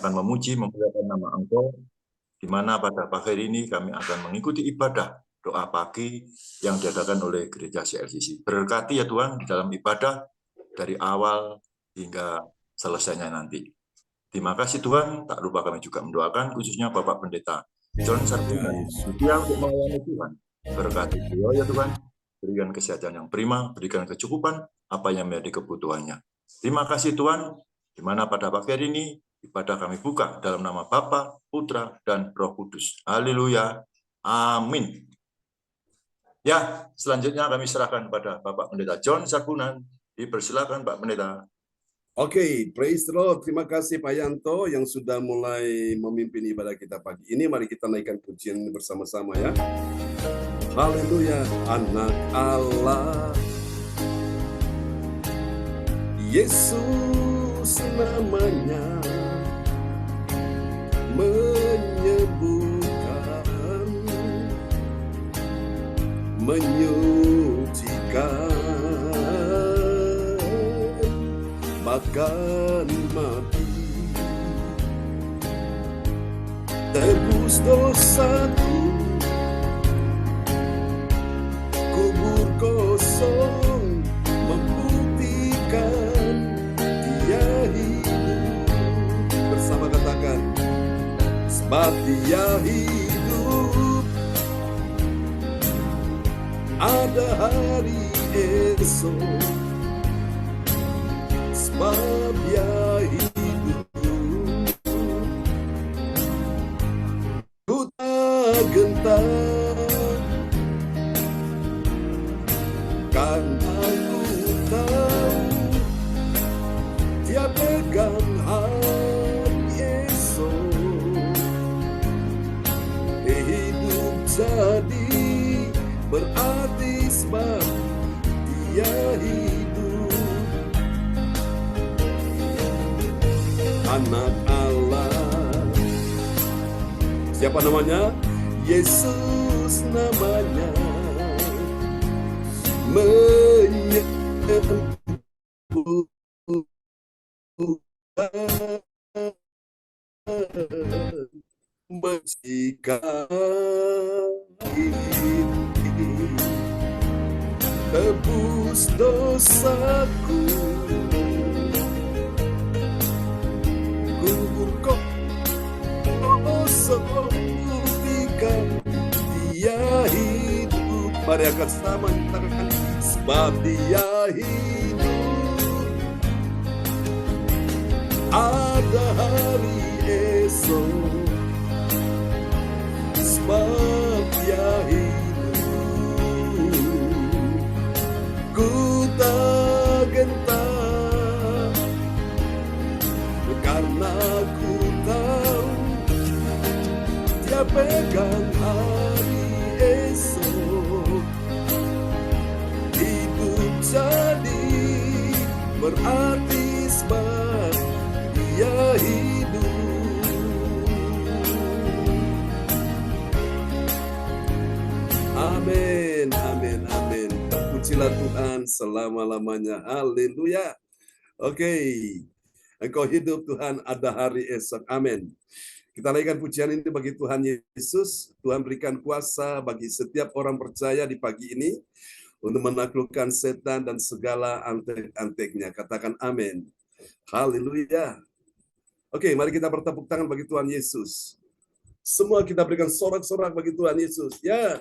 akan memuji, memuliakan nama Engkau, di mana pada pagi hari ini kami akan mengikuti ibadah doa pagi yang diadakan oleh Gereja CLCC. Berkati ya Tuhan di dalam ibadah dari awal hingga selesainya nanti. Terima kasih Tuhan, tak lupa kami juga mendoakan khususnya Bapak Pendeta John Sarpuna yang setia untuk melayani Tuhan. Berkati beliau ya Tuhan, berikan kesehatan yang prima, berikan kecukupan apa yang menjadi kebutuhannya. Terima kasih Tuhan, di mana pada pagi hari ini ibadah kami buka dalam nama Bapa, Putra, dan Roh Kudus. Haleluya. Amin. Ya, selanjutnya kami serahkan pada Bapak Pendeta John Sarpunan. Dipersilakan Pak Pendeta. Oke, praise the Lord. Terima kasih Pak Yanto yang sudah mulai memimpin ibadah kita pagi ini. Mari kita naikkan pujian bersama-sama ya. Haleluya, anak Allah. Yesus namanya menyembuhkan, menyucikan, bahkan mati, tebus dosaku, kubur kosong, membuktikan dia hidup. Bersama katakan, sebab dia hidup, ada hari esok. Sebab dia hidup, ku tak gentar, karena ku tahu dia pegang hari esok. Hidup jadi berarti sebab dia hidup. Anak Allah. Siapa namanya? Yesus namanya. Menyembuhkan, mencegah, tebus dosaku, buktikan dia hidup. Mari angkat sama tangan, sebab dia hidup, ada hari esok. Sebab dia hidup, ku tak gentar, karena ku tahu dia pegang hari esok. Hidup jadi berarti sebab dia hidup. Amin, amin, amin. Terpujilah Tuhan selama-lamanya. Haleluya. Oke, Engkau hidup Tuhan, ada hari esok. Amin. Kita naikkan pujian ini bagi Tuhan Yesus. Tuhan berikan kuasa bagi setiap orang percaya di pagi ini untuk menaklukkan setan dan segala antek-anteknya. Katakan amin. Haleluya. Oke, mari kita bertepuk tangan bagi Tuhan Yesus. Semua kita berikan sorak-sorak bagi Tuhan Yesus. Ya.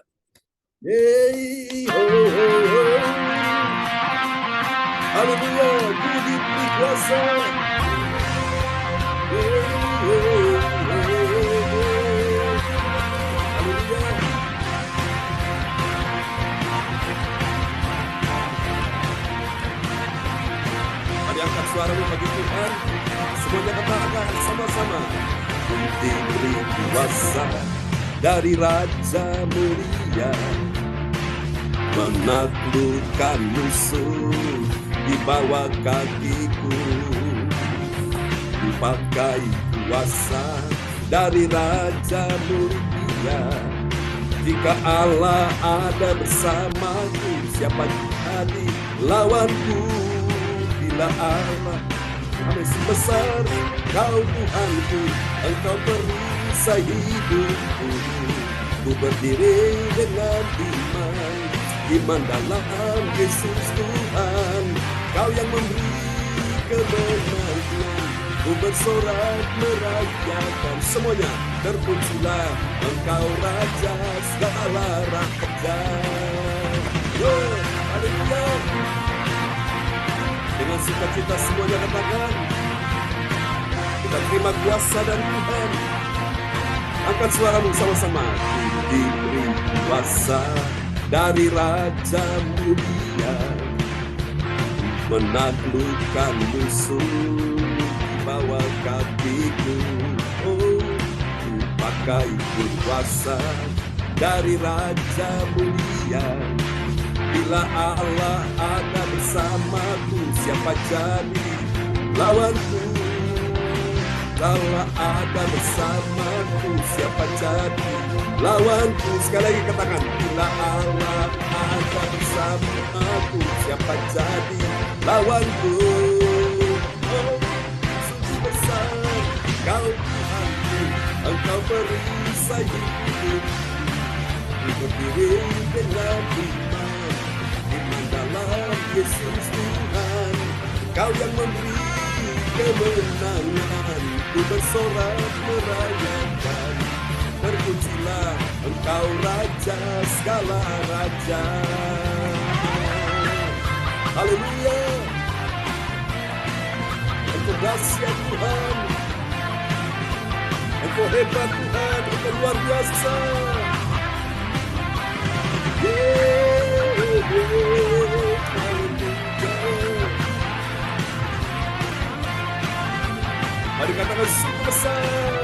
Yeay, ho, ho, ho. Haleluya, ku diberi kuasa. Yeay, ho, ho, ho. Haleluya. Mari angkat suaramu bagi Tuhan. Semuanya katakan sama-sama. Ku diberi kuasa dari Raja Mulia, menaklukkan musuh di bawah kakiku. Dipakai kuasa dari Raja Mulia. Jika Allah ada bersamaku, siapa jadi lawanku? Bila Allah Amin. Sungguh besar Kau Tuhanku, Engkau perisai hidupku. Ku berdiri dengan iman dalam Yesus Tuhan. Kau yang memberi kemenangan. Ku bersorak merayakan semuanya. Terpujilah Engkau Raja segala raja. Haleluya. Dengan sukacita semuanya katakan, kita terima kuasa dari Tuhan. Angkat suaramu sama-sama. Diberi kuasa dari Raja mulia, menaklukkan musuh di bawah kakiku. Oh, ku pakai kuasa dari Raja mulia. Bila Allah ada bersamaku, siapa jadi lawanku? Allah ada bersamaku, siapa jadi lawanku? Sekali lagi katakan, bila Allah ada bersamaku, siapa jadi lawanku? Oh, sungguh besar Kau Tuhanku, Engkau perisai hidupku. Berdiri dengan iman dalam Yesus Tuhan. Kau yang memberi kemenangan. Ku bersorak merayakan. Terpujilah Engkau Raja segala raja. Haleluya. Engkau dahsyat Tuhan. Engkau hebat Tuhan. Engkau luar biasa. Mari katakan sungguh besar.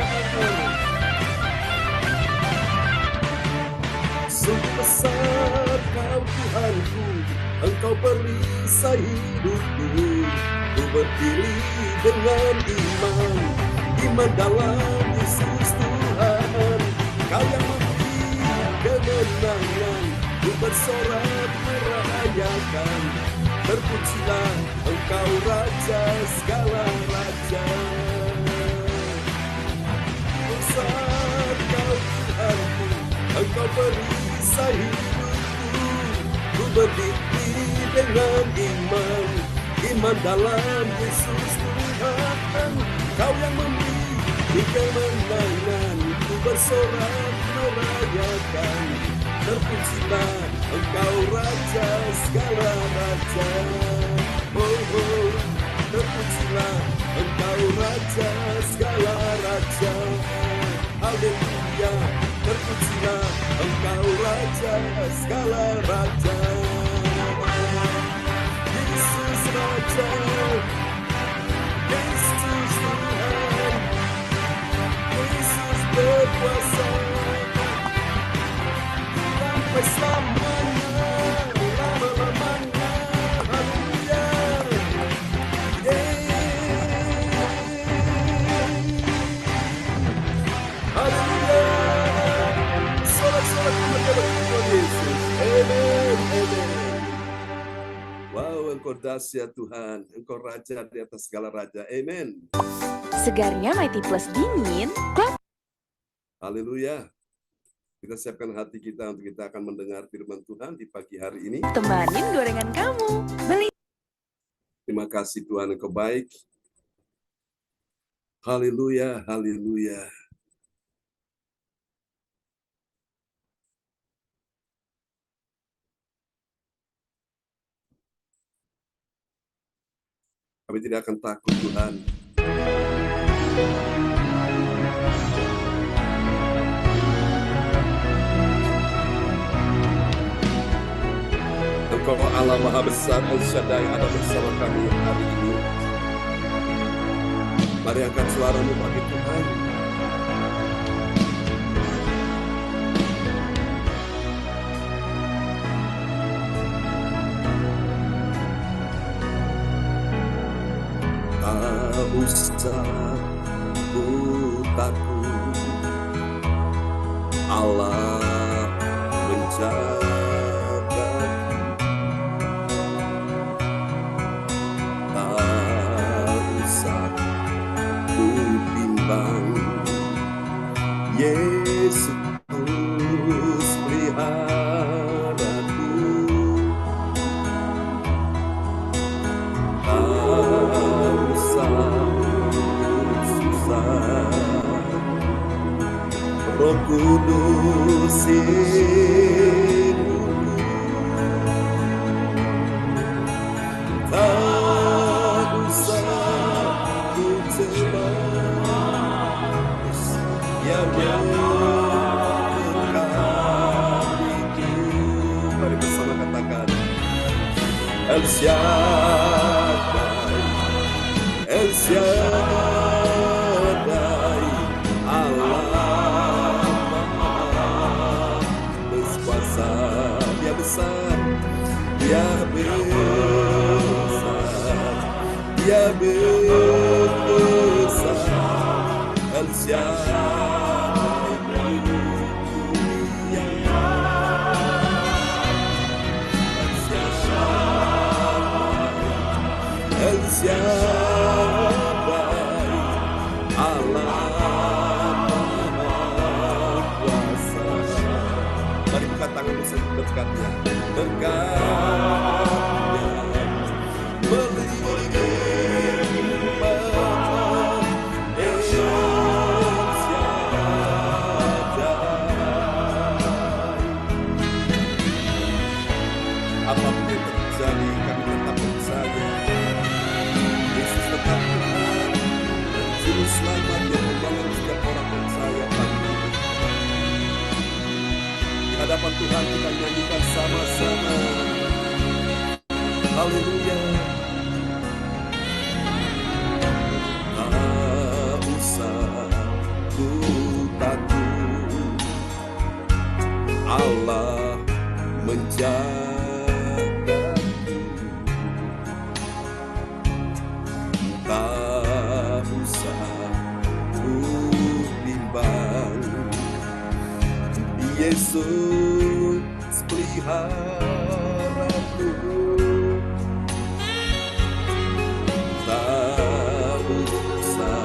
Sungguh besar Kau Tuhanku, Engkau perisai hidupku. Ku berdiri dengan iman dalam Yesus Tuhan. Kau yang memberi kemenangan. Ku bersorak merayakan. Terpujilah Engkau Raja segala raja. Besar Kau Tuhanku, Engkau perisai hidupku. Ku berdiri dengan iman dalam Yesus Tuhan. Kau yang memberi kemenangan. Ku bersorak merayakan. Terpujilah Engkau Raja segala raja. Oh, oh. Terpujilah Engkau Raja segala raja. Haleluya. Terpujilah Engkau Raja segala raja. Yesus Raja, Yesus Tuhan, Yesus berkuasa. Selamanya, lama-lamanya, haleluya. Haleluya. Sorak-sorak kemuliaan Yesus. Amen, amen. Wow, Engkau dahsyat Tuhan. Engkau Raja di atas segala raja. Amen. Segarnya Mighty Plus dingin. Haleluya. Kita siapkan hati kita untuk kita akan mendengar firman Tuhan di pagi hari ini. Temanin gorengan kamu. Beli. Terima kasih Tuhan, Engkau baik. Haleluya, haleluya. Kami tidak akan takut Tuhan. Engkau Allah Maha Besar, El Shaddai ada bersama kami hari ini. Mari angkat suaramu bagi Tuhan. Tak usah ku takut, Allah menjaga. Tak usah Roh Kudus tak usah ku cemas, yang memberkatiku. Mari bersama katakan, El Shaddai, El Shaddai, Allah Maha Berkuasa. Dia besar, Dia besar, Dia besar. El Shaddai dunia, El Shaddai, Allah Maha Kuasa. Mari buka tanganmu berkatnya, berkatnya melimpah. El Shaddai. Apapun yang terjadi, kami tetap percaya Yesus tetap Tuhan dan Juru Selamat yang membangun setiap orang percaya pagi ini. Di hadapan Tuhan kita nyanyikan sama-sama. Haleluya. Tak usah ku takut, Allah menjagaku. Tak usah ku bimbang, Yesus peliharaku. Tak usah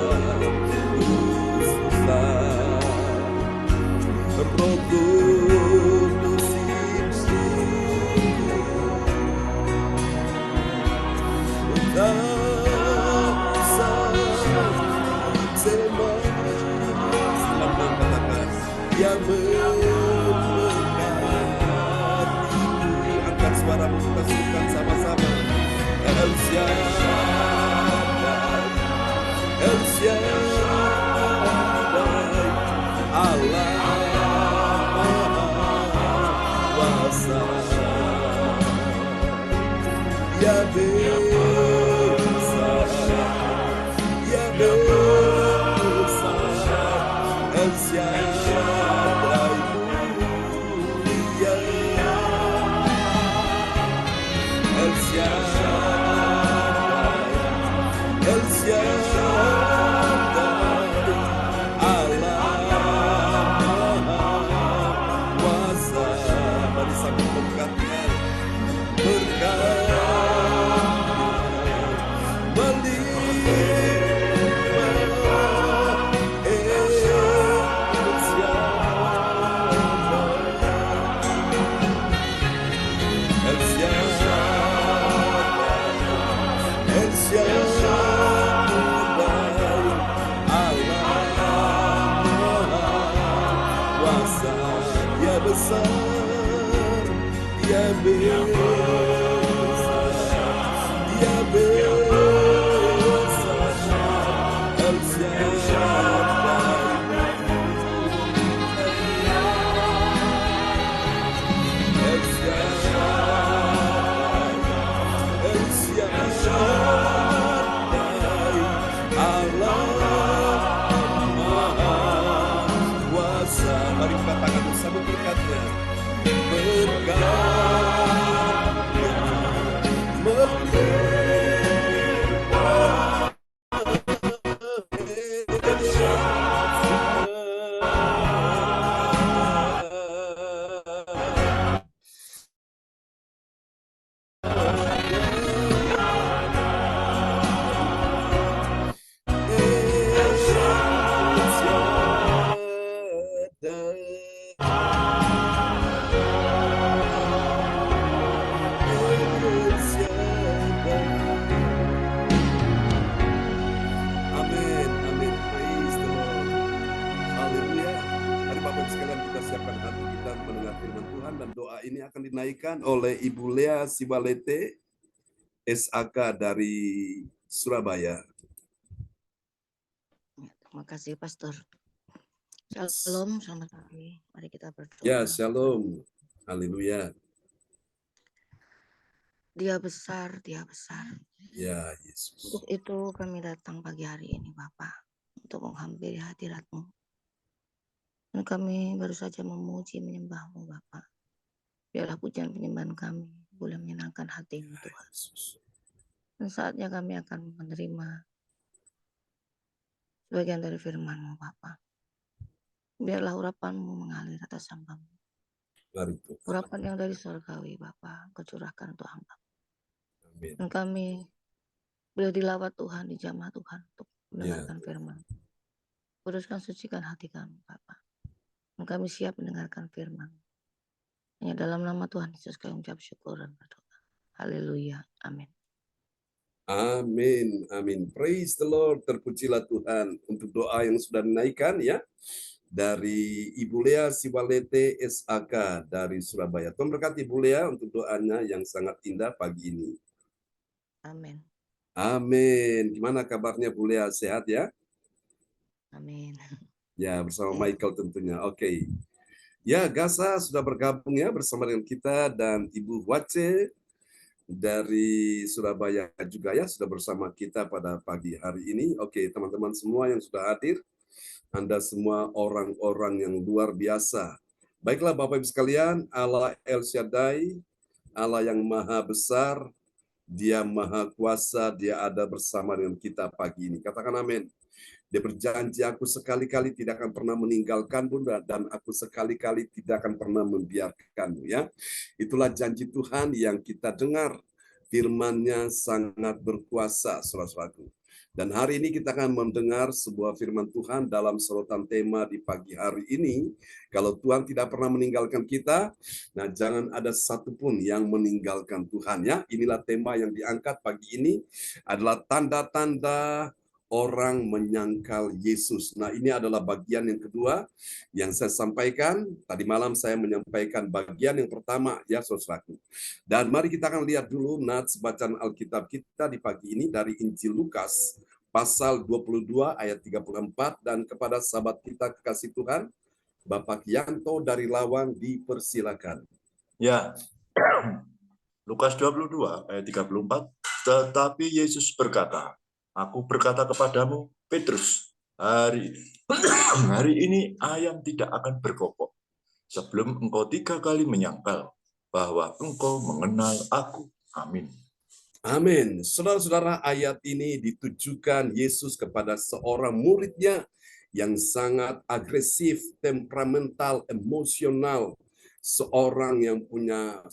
Roh Kudus itu tak usah cemas. Lambang katakan, Dia memberkatiku. Angkat suaramu, kita sebutkan sama-sama. El Shaddai, El Shaddai, Allah Maha Kuasa. Dia besar, Dia besar. El Shaddai mulia, El Shaddai, El Shaddai, Allah Maha Kuasa. Mari sambil berkatnya, berkatnya melimpah. El Shaddai, El Shaddai, El Shaddai, Allah Maha Kuasa. Dia besar, Dia besar, Dia besar. El Shaddai, El Shaddai, El Shaddai, Allah Maha Kuasa. Mari buka tanganmu sambil berkatnya, berkatnya melimpah. El Shaddai. ini akan dinaikkan oleh Ibu Lea Sibalete, SAK dari Surabaya. Terima kasih, Pastor. Shalom, selamat pagi. Mari kita berdoa. Ya, shalom. Haleluya. Dia besar, Dia besar. Ya, Yesus. Untuk itu kami datang pagi hari ini, Bapak, untuk menghampiri hadirat-Mu. Dan kami baru saja memuji, menyembah-Mu, Bapak. Biarlah pujian penyembahan kami boleh menyenangkan hati-Mu, Tuhan. Dan saatnya kami akan menerima sebagian dari firman-Mu, Bapak. Biarlah urapan-Mu mengalir atas hamba-Mu. Urapan yang dari surgawi, Bapak, Kau curahkan untuk hamba. Amin. Dan kami boleh dilawat Tuhan, dijamah Tuhan untuk mendengarkan firman. Kuduskan, sucikan hati kami, Bapak. Dan kami siap mendengarkan firman. Hanya dalam nama Tuhan Yesus kami ucap syukur dan berdoa. Haleluya. Amin. Amin. Amin. Praise the Lord. Terpujilah Tuhan untuk doa yang sudah dinaikkan ya. Dari Ibu Lea Sibalete, SAK dari Surabaya. Tuhan berkati Ibu Lea untuk doanya yang sangat indah pagi ini. Amin. Amin. Gimana kabarnya Bu Lea? Sehat ya? Amin. Ya, bersama Michael tentunya. Oke. Ya, Gasa sudah bergabung ya bersama dengan kita, dan Ibu Wace dari Surabaya juga ya sudah bersama kita pada pagi hari ini. Oke, teman-teman semua yang sudah hadir, Anda semua orang-orang yang luar biasa. Baiklah Bapak Ibu sekalian, Allah El Shaddai, Allah yang maha besar, Dia maha kuasa, Dia ada bersama dengan kita pagi ini. Katakan amin. Dia berjanji, aku sekali-kali tidak akan pernah meninggalkanmu, dan aku sekali-kali tidak akan pernah membiarkanmu. Ya, itulah janji Tuhan yang kita dengar. Firman-Nya sangat berkuasa, saudara-saudaraku. Dan hari ini kita akan mendengar sebuah firman Tuhan dalam sorotan tema di pagi hari ini. Kalau Tuhan tidak pernah meninggalkan kita, nah jangan ada satupun yang meninggalkan Tuhan ya. Inilah tema yang diangkat pagi ini, adalah tanda-tanda orang menyangkal Yesus. Nah, ini adalah bagian yang kedua yang saya sampaikan. Tadi malam saya menyampaikan bagian yang pertama ya, saudaraku. Dan mari kita akan lihat dulu nats bacaan Alkitab kita di pagi ini dari Injil Lukas pasal 22 ayat 34, dan kepada sahabat kita kekasih Tuhan, Bapak Yanto dari Lawang, dipersilakan. Ya, Lukas 22 ayat 34, tetapi Yesus berkata, aku berkata kepadamu, Petrus, hari ini ayam tidak akan berkokok sebelum engkau 3 kali menyangkal bahwa engkau mengenal aku. Amin. Amin. Saudara-saudara, ayat ini ditujukan Yesus kepada seorang muridnya yang sangat agresif, temperamental, emosional. Seorang yang punya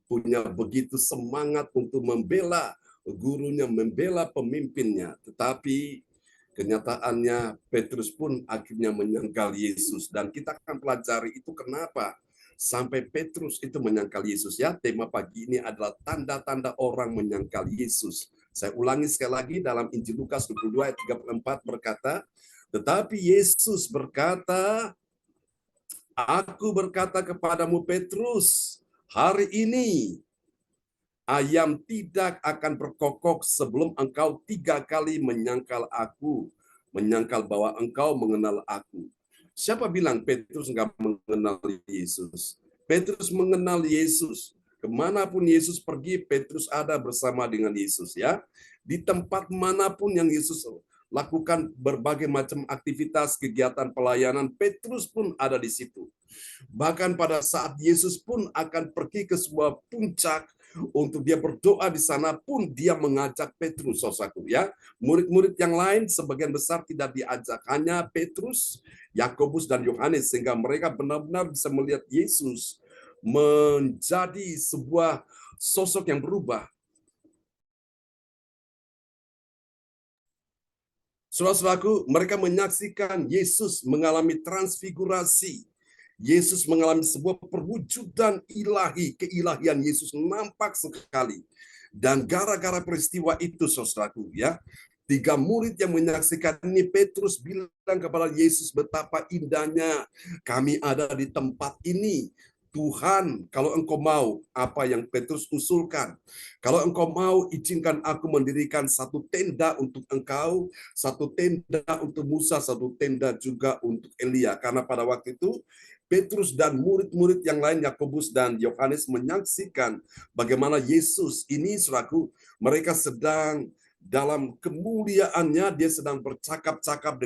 punya begitu semangat untuk membela gurunya, membela pemimpinnya. Tetapi kenyataannya Petrus pun akhirnya menyangkal Yesus. Dan kita akan pelajari itu kenapa sampai Petrus itu menyangkal Yesus ya. Tema pagi ini adalah tanda-tanda orang menyangkal Yesus. Saya ulangi sekali lagi, dalam Injil Lukas 22 ayat 34 berkata, tetapi Yesus berkata, aku berkata kepadamu Petrus, hari ini ayam tidak akan berkokok sebelum engkau 3 kali menyangkal aku, menyangkal bahwa engkau mengenal aku. Siapa bilang Petrus enggak mengenal Yesus? Petrus mengenal Yesus. Kemanapun Yesus pergi, Petrus ada bersama dengan Yesus ya. Di tempat manapun yang Yesus lakukan berbagai macam aktivitas, kegiatan pelayanan, Petrus pun ada di situ. Bahkan pada saat Yesus pun akan pergi ke sebuah puncak untuk dia berdoa di sana pun dia mengajak Petrus, saudaraku ya. Murid-murid yang lain sebagian besar tidak diajak, hanya Petrus, Yakobus dan Yohanes, sehingga mereka benar-benar bisa melihat Yesus menjadi sebuah sosok yang berubah. Saudara-saudaraku, mereka menyaksikan Yesus mengalami transfigurasi. Yesus mengalami sebuah perwujudan ilahi, keilahian Yesus nampak sekali. Dan gara-gara peristiwa itu, saudaraku ya, 3 murid yang menyaksikan ini, Petrus bilang kepada Yesus, betapa indahnya kami ada di tempat ini. Tuhan, kalau engkau mau apa yang Petrus usulkan, kalau engkau mau izinkan aku mendirikan satu tenda untuk engkau, satu tenda untuk Musa, satu tenda juga untuk Elia. Karena pada waktu itu Petrus dan murid-murid yang lain, Yakobus dan Yohanes, menyaksikan bagaimana Yesus ini selaku mereka sedang dalam kemuliaannya, dia sedang bercakap-cakap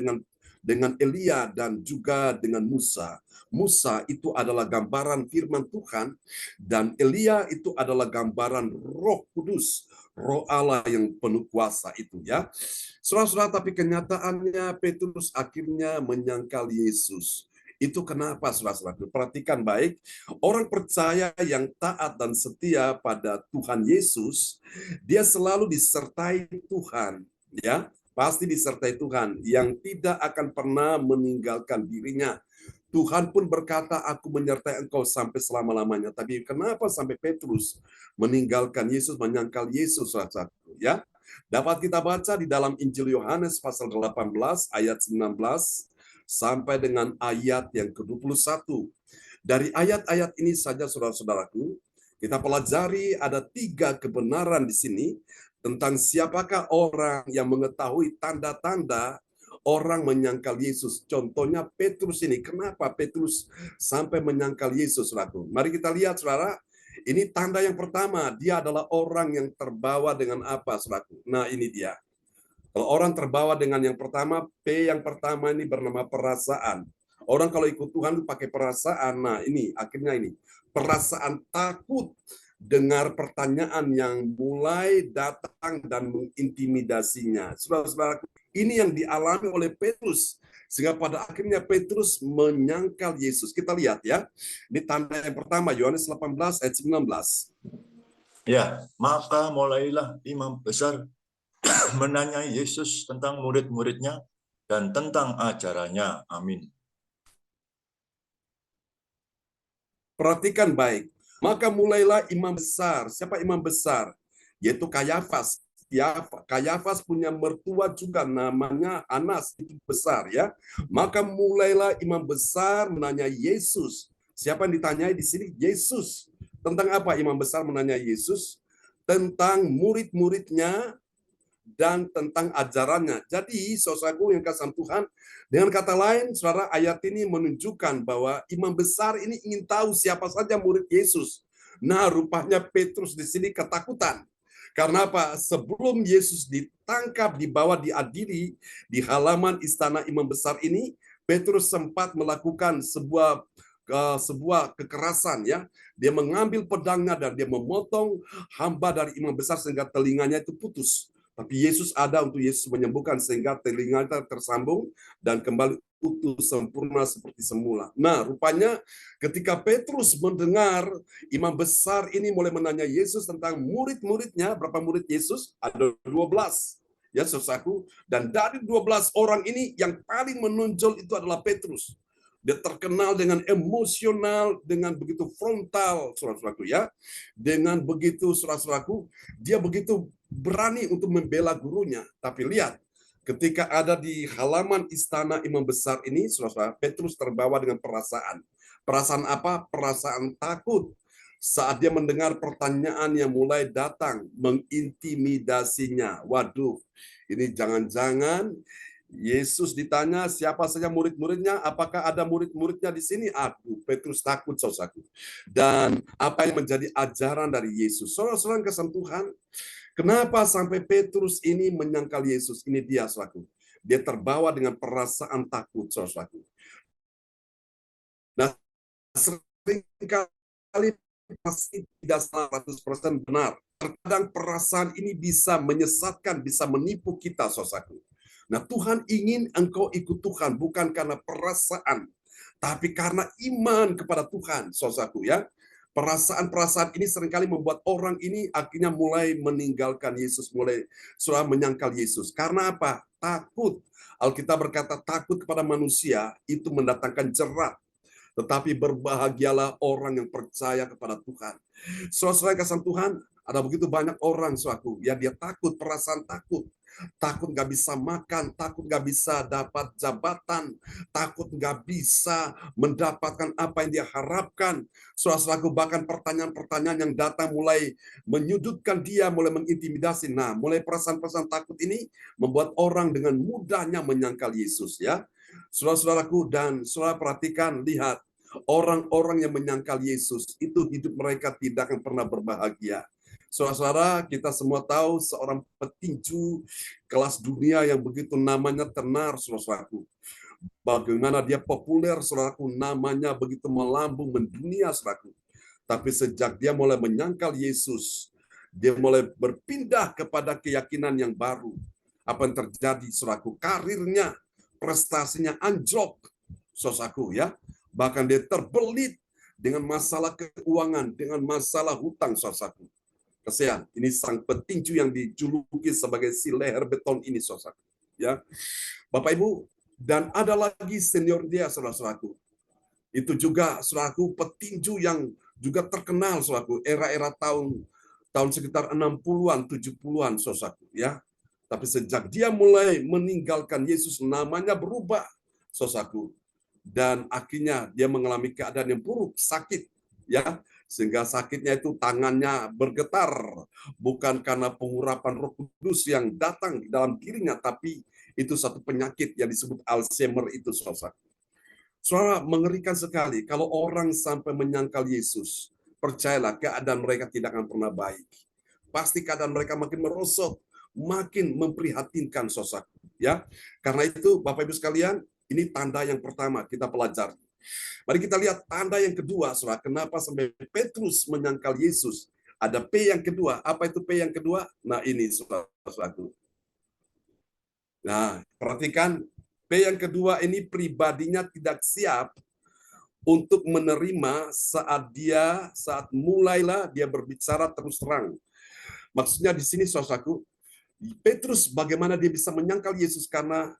dengan Elia dan juga dengan Musa. Musa itu adalah gambaran firman Tuhan, dan Elia itu adalah gambaran Roh Kudus, Roh Allah yang penuh kuasa itu ya. Saudara-saudara, tapi kenyataannya Petrus akhirnya menyangkal Yesus. Itu kenapa, saudara-saudara? Perhatikan baik, orang percaya yang taat dan setia pada Tuhan Yesus, dia selalu disertai Tuhan, ya. Pasti disertai Tuhan yang tidak akan pernah meninggalkan dirinya. Tuhan pun berkata, aku menyertai engkau sampai selama-lamanya. Tapi kenapa sampai Petrus meninggalkan Yesus, menyangkal Yesus? Ya, dapat kita baca di dalam Injil Yohanes pasal 18 ayat 19 sampai dengan ayat yang ke-21. Dari ayat-ayat ini saja, saudara-saudaraku, kita pelajari ada 3 kebenaran di sini tentang siapakah orang yang mengetahui tanda-tanda orang menyangkal Yesus. Contohnya Petrus ini. Kenapa Petrus sampai menyangkal Yesus, saudaraku? Mari kita lihat, saudara. Ini tanda yang pertama. Dia adalah orang yang terbawa dengan apa, saudaraku? Nah, ini dia. Kalau orang terbawa dengan yang pertama, P yang pertama ini bernama perasaan. Orang kalau ikut Tuhan itu pakai perasaan. Nah, ini akhirnya ini. Perasaan takut dengar pertanyaan yang mulai datang dan mengintimidasinya. Saudara-saudara, ini yang dialami oleh Petrus. Sehingga pada akhirnya Petrus menyangkal Yesus. Kita lihat ya. Ini tanda yang pertama, Yohanes 18 ayat 19. Ya, maka mulailah imam besar menanyai Yesus tentang murid-muridnya dan tentang ajarannya. Amin. Perhatikan baik. Maka mulailah imam besar. Siapa imam besar? Yaitu Kayafas. Kayafas punya mertua juga namanya Anas, itu besar ya. Maka mulailah imam besar menanya Yesus. Siapa yang ditanyai di sini? Yesus. Tentang apa imam besar menanya Yesus? Tentang murid-muridnya dan tentang ajarannya. Jadi, saudaraku yang kasih Tuhan, dengan kata lain, saudara, ayat ini menunjukkan bahwa imam besar ini ingin tahu siapa saja murid Yesus. Nah, rupanya Petrus di sini ketakutan. Karena apa? Sebelum Yesus ditangkap, dibawa, diadili di halaman istana imam besar ini, Petrus sempat melakukan sebuah kekerasan ya. Dia mengambil pedangnya dan dia memotong hamba dari imam besar sehingga telinganya itu putus. Tapi Yesus ada untuk Yesus menyembuhkan sehingga telinganya tersambung dan kembali utuh sempurna seperti semula. Nah, rupanya ketika Petrus mendengar imam besar ini mulai menanya Yesus tentang murid-muridnya, berapa murid Yesus? Ada 12. Ya, saudaraku. Dan dari 12 orang ini yang paling menonjol itu adalah Petrus. Dia terkenal dengan emosional, dengan begitu frontal, saudara-saudaraku ya. Dengan begitu, saudara-saudaraku, dia begitu berani untuk membela gurunya. Tapi lihat, ketika ada di halaman istana imam besar ini, saudara-saudara, Petrus terbawa dengan perasaan. Perasaan apa? Perasaan takut. Saat dia mendengar pertanyaan yang mulai datang, mengintimidasinya. Waduh, ini jangan-jangan Yesus ditanya siapa saja murid-muridnya, apakah ada murid-muridnya di sini? Aduh, Petrus takut, saudaraku. Dan apa yang menjadi ajaran dari Yesus? Saudara-saudara kasih Tuhan, kenapa sampai Petrus ini menyangkal Yesus? Ini dia, saudaraku. Dia terbawa dengan perasaan takut, saudaraku. Nah, seringkali pasti tidak 100% benar. Terkadang perasaan ini bisa menyesatkan, bisa menipu kita, saudaraku. Nah, Tuhan ingin engkau ikut Tuhan bukan karena perasaan, tapi karena iman kepada Tuhan, saudaraku ya. Perasaan-perasaan ini seringkali membuat orang ini akhirnya mulai meninggalkan Yesus, mulai sudah menyangkal Yesus. Karena apa? Takut. Alkitab berkata takut kepada manusia itu mendatangkan jerat. Tetapi berbahagialah orang yang percaya kepada Tuhan. Saudara kasih Tuhan, ada begitu banyak orang, saudaraku, ya dia takut, perasaan takut. takut nggak bisa makan, takut nggak bisa dapat jabatan, takut nggak bisa mendapatkan apa yang dia harapkan. Saudara-saudaraku, bahkan pertanyaan-pertanyaan yang datang mulai menyudutkan dia, mulai mengintimidasi. Nah, mulai perasaan-perasaan takut ini membuat orang dengan mudahnya menyangkal Yesus, ya. Saudara-saudaraku, dan saudara perhatikan, lihat, orang-orang yang menyangkal Yesus itu hidup mereka tidak akan pernah berbahagia. Saudara-saudara, kita semua tahu seorang petinju kelas dunia yang begitu namanya tenar, saudara-saudaraku. Bagaimana dia populer, saudaraku, namanya begitu melambung mendunia, saudaraku. Tapi sejak dia mulai menyangkal Yesus, dia mulai berpindah kepada keyakinan yang baru. Apa yang terjadi, saudaraku? Karirnya, prestasinya anjlok, saudaraku, ya. Bahkan dia terbelit dengan masalah keuangan, dengan masalah hutang, saudaraku. Kasihan, ini sang petinju yang dijuluki sebagai si leher beton ini, saudara. Ya, Bapak Ibu, dan ada lagi senior dia, saudara-saudaraku. Itu juga, saudaraku, petinju yang juga terkenal, saudaraku, era-era tahun sekitar 60-an, 70-an, saudaraku, ya. Tapi sejak dia mulai meninggalkan Yesus, namanya berubah, saudaraku. Dan akhirnya dia mengalami keadaan yang buruk, sakit, ya. Sehingga sakitnya itu tangannya bergetar, bukan karena pengurapan Roh Kudus yang datang di dalam dirinya, tapi itu satu penyakit yang disebut Alzheimer itu, saudara. Saudara, mengerikan sekali kalau orang sampai menyangkal Yesus. Percayalah, keadaan mereka tidak akan pernah baik. Pasti keadaan mereka makin merosot, makin memprihatinkan, saudara. Ya, karena itu Bapak Ibu sekalian, ini tanda yang pertama kita pelajari. Mari kita lihat tanda yang kedua, saudara. Kenapa sampai Petrus menyangkal Yesus? Ada P yang kedua. Apa itu P yang kedua? Nah, ini, saudara-saudaraku. Nah, perhatikan. P yang kedua ini pribadinya tidak siap untuk menerima saat mulailah dia berbicara terus terang. Maksudnya di sini, saudaraku, Petrus bagaimana dia bisa menyangkal Yesus karena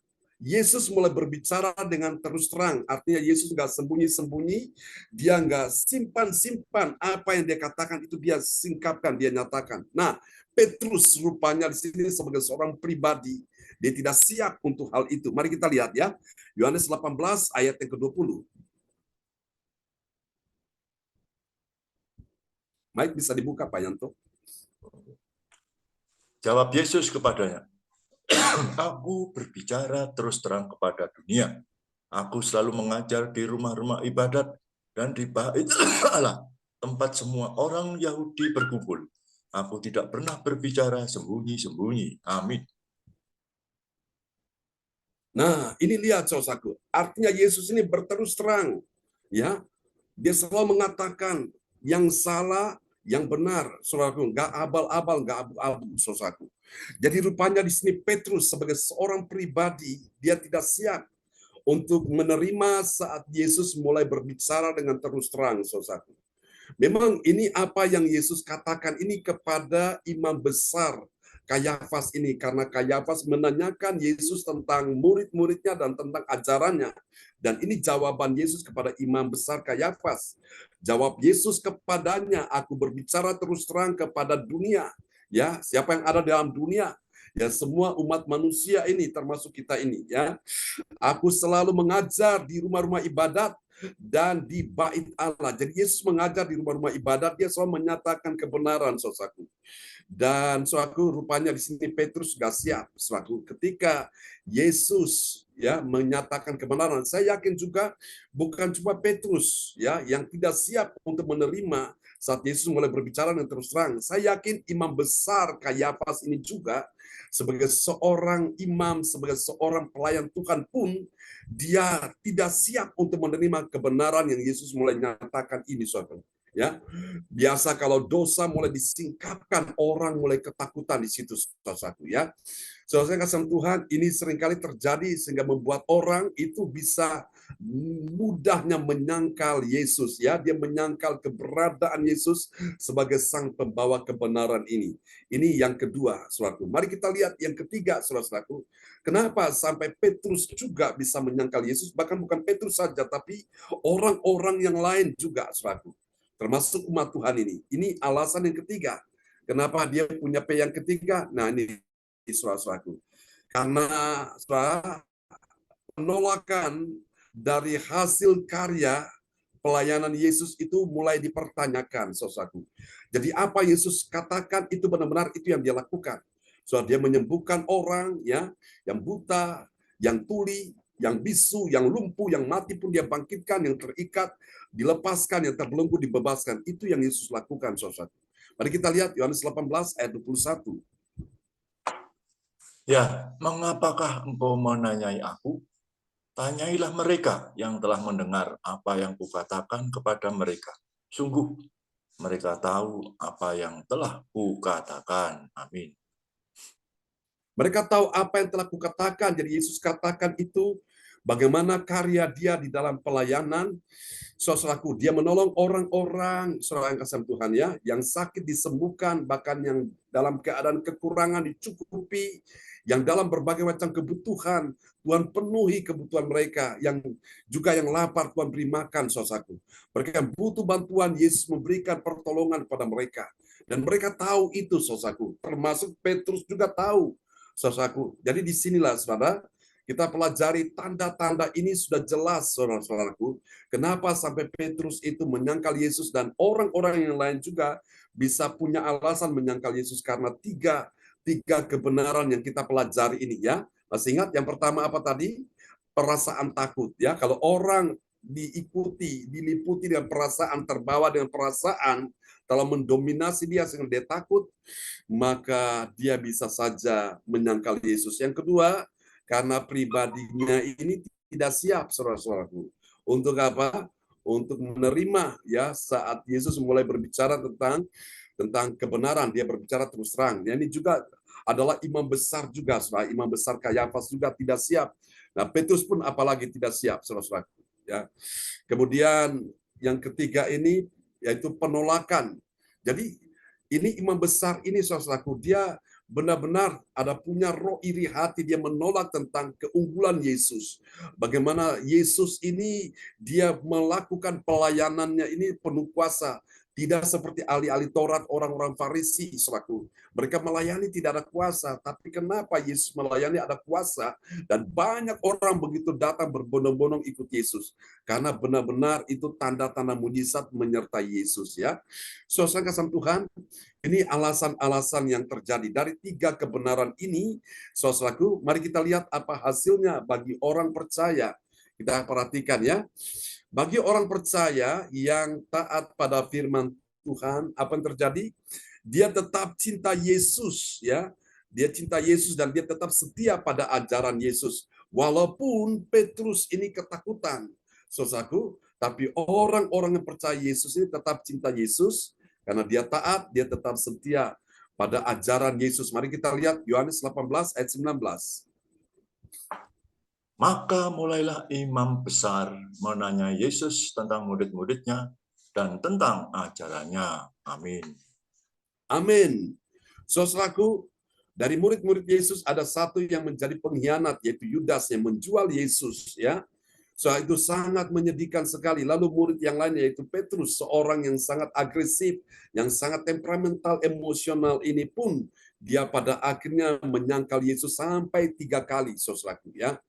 Yesus mulai berbicara dengan terus terang. Artinya Yesus nggak sembunyi-sembunyi, dia nggak simpan-simpan apa yang dia katakan, itu dia singkapkan, dia nyatakan. Nah, Petrus rupanya di sini sebagai seorang pribadi, dia tidak siap untuk hal itu. Mari kita lihat ya, Yohanes 18 ayat yang ke-20. Mike bisa dibuka, Pak Yanto. Jawab Yesus kepadanya, aku berbicara terus terang kepada dunia. Aku selalu mengajar di rumah-rumah ibadat dan di bait Allah, tempat semua orang Yahudi berkumpul. Aku tidak pernah berbicara sembunyi-sembunyi. Amin. Nah, ini lihat, saudaraku. Artinya Yesus ini berterus terang. Ya, dia selalu mengatakan yang salah, yang benar, saudaraku, nggak abal-abal, nggak abu-abu, saudaraku. Jadi rupanya di sini Petrus sebagai seorang pribadi, dia tidak siap untuk menerima saat Yesus mulai berbicara dengan terus terang, saudaraku. Memang ini apa yang Yesus katakan ini kepada imam besar Kayafas ini, karena Kayafas menanyakan Yesus tentang murid-muridnya dan tentang ajarannya. Dan ini jawaban Yesus kepada imam besar Kayafas. Jawab Yesus kepadanya, aku berbicara terus terang kepada dunia. Ya, siapa yang ada dalam dunia? Ya, semua umat manusia ini, termasuk kita ini. Ya, aku selalu mengajar di rumah-rumah ibadat dan di bait Allah. Jadi Yesus mengajar di rumah-rumah ibadat, dia selalu menyatakan kebenaran, saudaraku. Dan saudaraku, rupanya di sini Petrus gak siap, saudaraku. Ketika Yesus ya menyatakan kebenaran, saya yakin juga bukan cuma Petrus ya yang tidak siap untuk menerima saat Yesus mulai berbicara dengan terus terang. Saya yakin imam besar Kayafas ini juga sebagai seorang imam, sebagai seorang pelayan Tuhan pun dia tidak siap untuk menerima kebenaran yang Yesus mulai nyatakan ini, saudara. Ya, biasa kalau dosa mulai disingkapkan, orang mulai ketakutan di situ, saudara-saudaraku, ya. Saudara kasih Tuhan, ini seringkali terjadi sehingga membuat orang itu bisa mudahnya menyangkal Yesus, ya. Dia menyangkal keberadaan Yesus sebagai sang pembawa kebenaran ini. Ini yang kedua, saudaraku. Mari kita lihat yang ketiga, saudara-saudaraku. Kenapa sampai Petrus juga bisa menyangkal Yesus? Bahkan bukan Petrus saja, tapi orang-orang yang lain juga, saudaraku. Termasuk umat Tuhan ini. Ini alasan yang ketiga. Kenapa dia punya P yang ketiga? Nah, ini saudara-saudaraku. Karena saudara, penolakan dari hasil karya pelayanan Yesus itu mulai dipertanyakan, saudaraku. Jadi apa Yesus katakan itu benar-benar itu yang dia lakukan. So, dia menyembuhkan orang ya, yang buta, yang tuli, yang bisu, yang lumpuh, yang mati pun dia bangkitkan, yang terikat dilepaskan, yang terbelenggu dibebaskan. Itu yang Yesus lakukan, saudaraku. Mari kita lihat Yohanes 18 ayat 21. Ya, mengapakah engkau menanyai aku? Tanyailah mereka yang telah mendengar apa yang kukatakan kepada mereka. Sungguh, mereka tahu apa yang telah kukatakan. Amin. Mereka tahu apa yang telah kukatakan. Jadi Yesus katakan itu bagaimana karya dia di dalam pelayanan. Saudaraku, dia menolong orang-orang, saudara yang kasih Tuhan ya, yang sakit disembuhkan, bahkan yang dalam keadaan kekurangan dicukupi, yang dalam berbagai macam kebutuhan, Tuhan penuhi kebutuhan mereka, yang juga yang lapar Tuhan beri makan, saudaraku. Mereka yang butuh bantuan, Yesus memberikan pertolongan pada mereka. Dan mereka tahu itu, saudaraku. Termasuk Petrus juga tahu, saudaraku. Jadi disinilah, saudara, kita pelajari tanda-tanda ini sudah jelas, saudara-saudaraku. Kenapa sampai Petrus itu menyangkal Yesus dan orang-orang yang lain juga bisa punya alasan menyangkal Yesus karena tiga kebenaran yang kita pelajari ini ya. Masih ingat yang pertama apa tadi? Perasaan takut ya. Kalau orang diliputi dengan perasaan, terbawa dengan perasaan, kalau mendominasi dia sehingga dia takut, maka dia bisa saja menyangkal Yesus. Yang kedua, karena pribadinya ini tidak siap, saudara-saudaraku. Untuk apa? Untuk menerima ya saat Yesus mulai berbicara tentang kebenaran, dia berbicara terus terang. Ya, ini juga adalah imam besar juga, saudara. Imam besar Kayafas juga tidak siap. Nah, Petrus pun apalagi tidak siap, saudara-saudaraku. Ya. Kemudian yang ketiga ini yaitu penolakan. Jadi ini imam besar ini, saudara-saudaraku, dia benar-benar ada punya roh iri hati, dia menolak tentang keunggulan Yesus. Bagaimana Yesus ini dia melakukan pelayanannya ini penuh kuasa. Tidak seperti ahli-ahli Taurat, orang-orang Farisi, saudaraku. Mereka melayani tidak ada kuasa, tapi kenapa Yesus melayani ada kuasa dan banyak orang begitu datang berbondong-bondong ikut Yesus? Karena benar-benar itu tanda-tanda mujizat menyertai Yesus ya. Saudara kasih Tuhan, ini alasan-alasan yang terjadi dari tiga kebenaran ini, saudaraku. Mari kita lihat apa hasilnya bagi orang percaya. Kita perhatikan ya. Bagi orang percaya yang taat pada firman Tuhan, apa yang terjadi? Dia tetap cinta Yesus ya. Dia cinta Yesus dan dia tetap setia pada ajaran Yesus. Walaupun Petrus ini ketakutan, saudaraku, tapi orang-orang yang percaya Yesus ini tetap cinta Yesus karena dia taat, dia tetap setia pada ajaran Yesus. Mari kita lihat Yohanes 18 ayat 19. Maka mulailah imam besar menanya Yesus tentang murid-muridnya dan tentang ajarannya. Amin. Amin. Saudaraku, dari murid-murid Yesus ada satu yang menjadi pengkhianat, yaitu Yudas yang menjual Yesus. Ya, so itu sangat menyedihkan sekali. Lalu murid yang lain yaitu Petrus, seorang yang sangat agresif, yang sangat temperamental, emosional ini pun dia pada akhirnya menyangkal Yesus sampai 3 kali, saudaraku ya.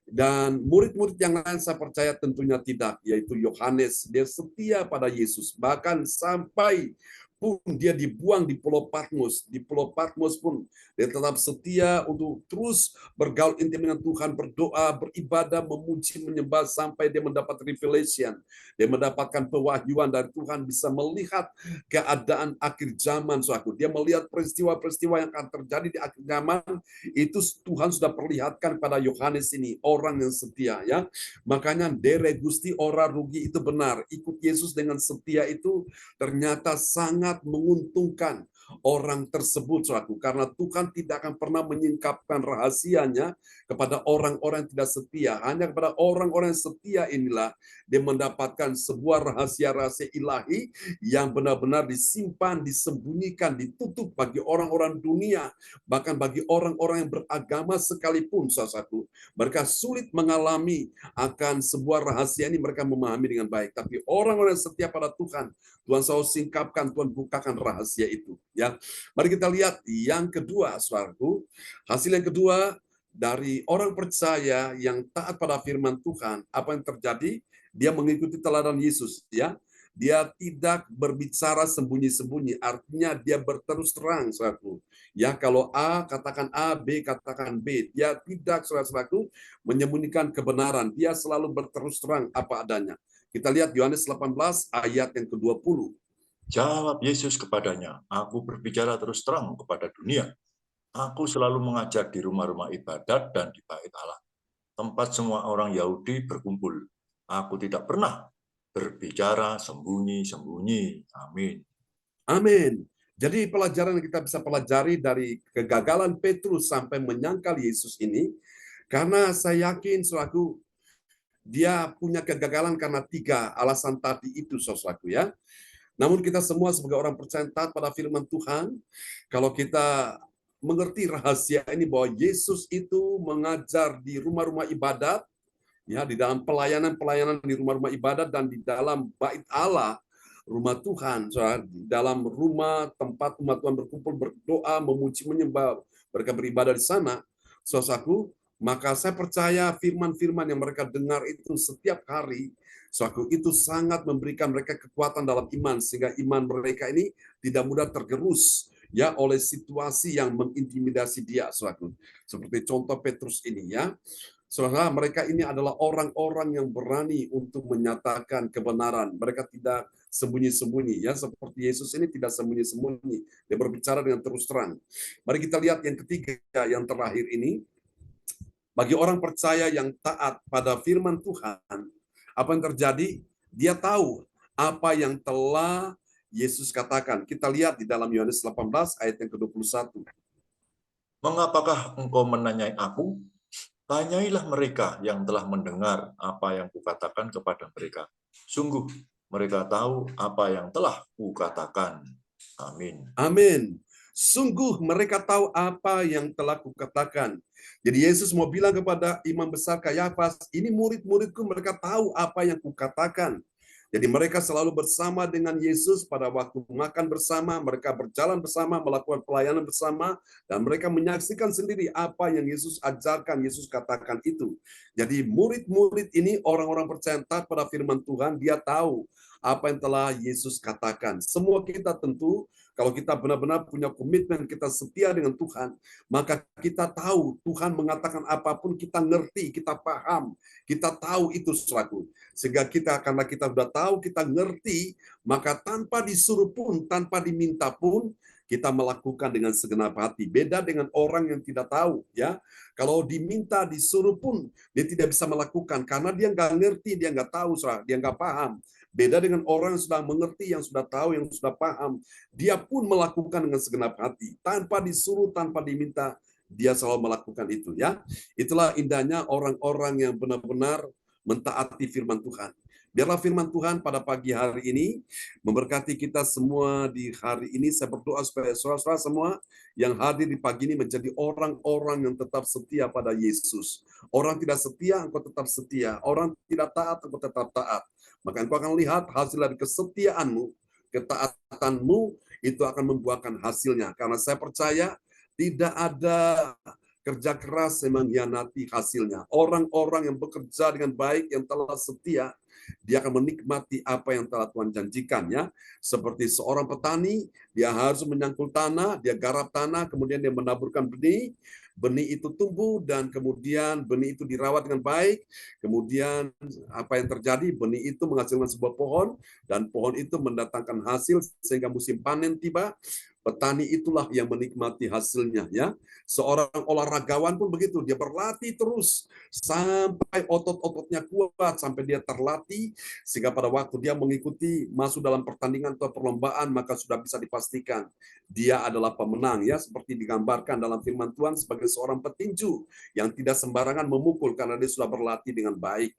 Dan murid-murid yang lain saya percaya tentunya tidak, yaitu Yohanes. Dia setia pada Yesus, bahkan sampai pun dia dibuang di Pulau Patmos. Di Pulau Patmos pun dia tetap setia untuk terus bergaul intim dengan Tuhan, berdoa, beribadah, memuji, menyembah sampai dia mendapat revelation. Dia mendapatkan pewahyuan dari Tuhan, bisa melihat keadaan akhir zaman, saudaraku. Dia melihat peristiwa-peristiwa yang akan terjadi di akhir zaman. Itu Tuhan sudah perlihatkan pada Yohanes ini, orang yang setia ya. Makanya dere Gusti ora rugi itu benar. Ikut Yesus dengan setia itu ternyata sangat menguntungkan orang tersebut, saudaraku, karena Tuhan tidak akan pernah menyingkapkan rahasianya kepada orang-orang yang tidak setia. Hanya kepada orang-orang yang setia inilah dia mendapatkan sebuah rahasia-rahasia ilahi yang benar-benar disimpan, disembunyikan, ditutup bagi orang-orang dunia, bahkan bagi orang-orang yang beragama sekalipun, saudaraku. Mereka sulit mengalami akan sebuah rahasia ini, mereka memahami dengan baik. Tapi orang-orang yang setia pada Tuhan, Tuhan selalu singkapkan, Tuhan bukakan rahasia itu. Ya, mari kita lihat yang kedua, saudaraku. Hasil yang kedua dari orang percaya yang taat pada firman Tuhan, apa yang terjadi? Dia mengikuti teladan Yesus, ya. Dia tidak berbicara sembunyi-sembunyi, artinya dia berterus terang, saudaraku. Ya, kalau A katakan A, B katakan B. Dia tidak, saudaraku, menyembunyikan kebenaran. Dia selalu berterus terang apa adanya. Kita lihat Yohanes 18 ayat yang ke-20. Jawab Yesus kepadanya, aku berbicara terus terang kepada dunia. Aku selalu mengajar di rumah-rumah ibadat dan di bait Allah, tempat semua orang Yahudi berkumpul. Aku tidak pernah berbicara sembunyi-sembunyi. Amin. Amin. Jadi pelajaran yang kita bisa pelajari dari kegagalan Petrus sampai menyangkal Yesus ini, karena saya yakin selaku dia punya kegagalan karena 3 alasan tadi itu, saudaraku ya. Namun kita semua sebagai orang percaya taat pada firman Tuhan, kalau kita mengerti rahasia ini bahwa Yesus itu mengajar di rumah-rumah ibadat, ya, di dalam pelayanan-pelayanan di rumah-rumah ibadat dan di dalam bait Allah, rumah Tuhan, saudara, di dalam rumah tempat umat Tuhan berkumpul berdoa, memuji, menyembah, mereka beribadah di sana, saudaraku, maka saya percaya firman-firman yang mereka dengar itu setiap hari, saudaraku, itu sangat memberikan mereka kekuatan dalam iman, sehingga iman mereka ini tidak mudah tergerus ya oleh situasi yang mengintimidasi dia, saudaraku. Seperti contoh Petrus ini ya. Saudara, mereka ini adalah orang-orang yang berani untuk menyatakan kebenaran. Mereka tidak sembunyi-sembunyi, ya, seperti Yesus ini tidak sembunyi-sembunyi. Dia berbicara dengan terus terang. Mari kita lihat yang ketiga, yang terakhir ini. Bagi orang percaya yang taat pada firman Tuhan, apa yang terjadi? Dia tahu apa yang telah Yesus katakan. Kita lihat di dalam Yohanes 18 ayat yang ke-21. Mengapakah engkau menanyai aku? Tanyailah mereka yang telah mendengar apa yang kukatakan kepada mereka. Sungguh, mereka tahu apa yang telah kukatakan. Amin. Amin. Sungguh mereka tahu apa yang telah kukatakan. Jadi Yesus mau bilang kepada imam besar Kayafas, ini murid-muridku, mereka tahu apa yang kukatakan. Jadi mereka selalu bersama dengan Yesus pada waktu makan bersama, mereka berjalan bersama, melakukan pelayanan bersama, dan mereka menyaksikan sendiri apa yang Yesus ajarkan, Yesus katakan itu. Jadi murid-murid ini orang-orang percaya taat pada firman Tuhan, dia tahu apa yang telah Yesus katakan. Semua kita tentu, kalau kita benar-benar punya komitmen, kita setia dengan Tuhan, maka kita tahu Tuhan mengatakan apapun, kita ngerti, kita paham, kita tahu itu selaku. Sehingga kita, karena kita sudah tahu, kita ngerti, maka tanpa disuruh pun, tanpa diminta pun, kita melakukan dengan segenap hati. Beda dengan orang yang tidak tahu, ya. Kalau diminta, disuruh pun, dia tidak bisa melakukan karena dia nggak ngerti, dia nggak tahu, dia nggak paham. Beda dengan orang yang sudah mengerti, yang sudah tahu, yang sudah paham, dia pun melakukan dengan segenap hati, tanpa disuruh, tanpa diminta, dia selalu melakukan itu, ya. Itulah indahnya orang-orang yang benar-benar mentaati firman Tuhan. Biarlah firman Tuhan pada pagi hari ini memberkati kita semua di hari ini. Saya berdoa supaya saudara-saudara semua yang hadir di pagi ini menjadi orang-orang yang tetap setia pada Yesus. Orang tidak setia, engkau tetap setia. Orang tidak taat, engkau tetap taat. Maka engkau akan lihat hasil dari kesetiaanmu, ketaatanmu, itu akan membuahkan hasilnya. Karena saya percaya tidak ada kerja keras yang mengkhianati hasilnya. Orang-orang yang bekerja dengan baik, yang telah setia, dia akan menikmati apa yang telah Tuhan janjikan, ya. Seperti seorang petani, dia harus menyangkul tanah, dia garap tanah, kemudian dia menaburkan benih, benih itu tumbuh, dan kemudian benih itu dirawat dengan baik, kemudian apa yang terjadi, benih itu menghasilkan sebuah pohon, dan pohon itu mendatangkan hasil sehingga musim panen tiba. Petani itulah yang menikmati hasilnya, ya. Seorang olahragawan pun begitu, dia berlatih terus sampai otot-ototnya kuat, sampai dia terlatih, sehingga pada waktu dia mengikuti masuk dalam pertandingan atau perlombaan, maka sudah bisa dipastikan dia adalah pemenang, ya, seperti digambarkan dalam firman Tuhan sebagai seorang petinju yang tidak sembarangan memukul karena dia sudah berlatih dengan baik.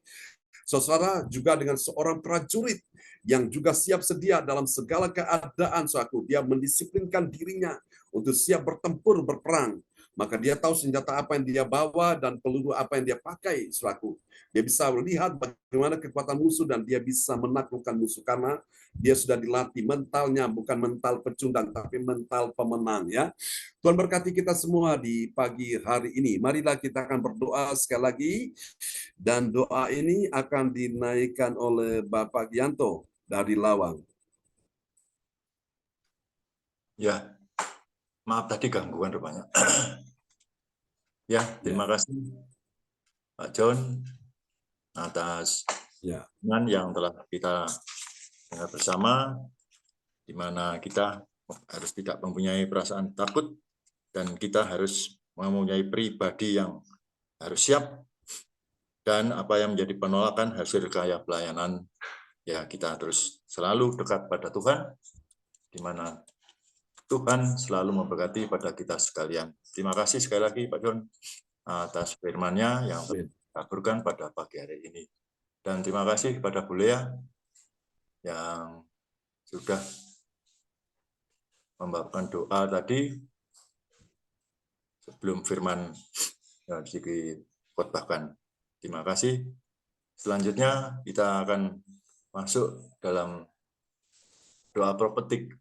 Saudara, juga dengan seorang prajurit yang juga siap sedia dalam segala keadaan, saudaraku. Dia mendisiplinkan dirinya untuk siap bertempur, berperang. maka dia tahu senjata apa yang dia bawa dan peluru apa yang dia pakai selaku. Dia bisa melihat bagaimana kekuatan musuh dan dia bisa menaklukkan musuh karena dia sudah dilatih mentalnya, bukan mental pecundang tapi mental pemenang ya. Tuhan berkati kita semua di pagi hari ini. Marilah kita akan berdoa sekali lagi dan doa ini akan dinaikkan oleh Bapak Gianto dari Lawang. Ya, maaf tadi gangguan rupanya. Ya, terima kasih Pak John atas Ya. yang telah kita dengar bersama, di mana kita harus tidak mempunyai perasaan takut dan kita harus mempunyai pribadi yang harus siap, dan apa yang menjadi penolakan hasil kaya pelayanan, ya kita terus selalu dekat pada Tuhan, di mana Tuhan selalu memberkati pada kita sekalian. Terima kasih sekali lagi Pak John atas firman-Nya yang dikaburkan pada pagi hari ini. Dan terima kasih kepada Bu Lea yang sudah membawakan doa tadi sebelum firman yang dikotbahkan. Terima kasih. Selanjutnya kita akan masuk dalam doa profetik.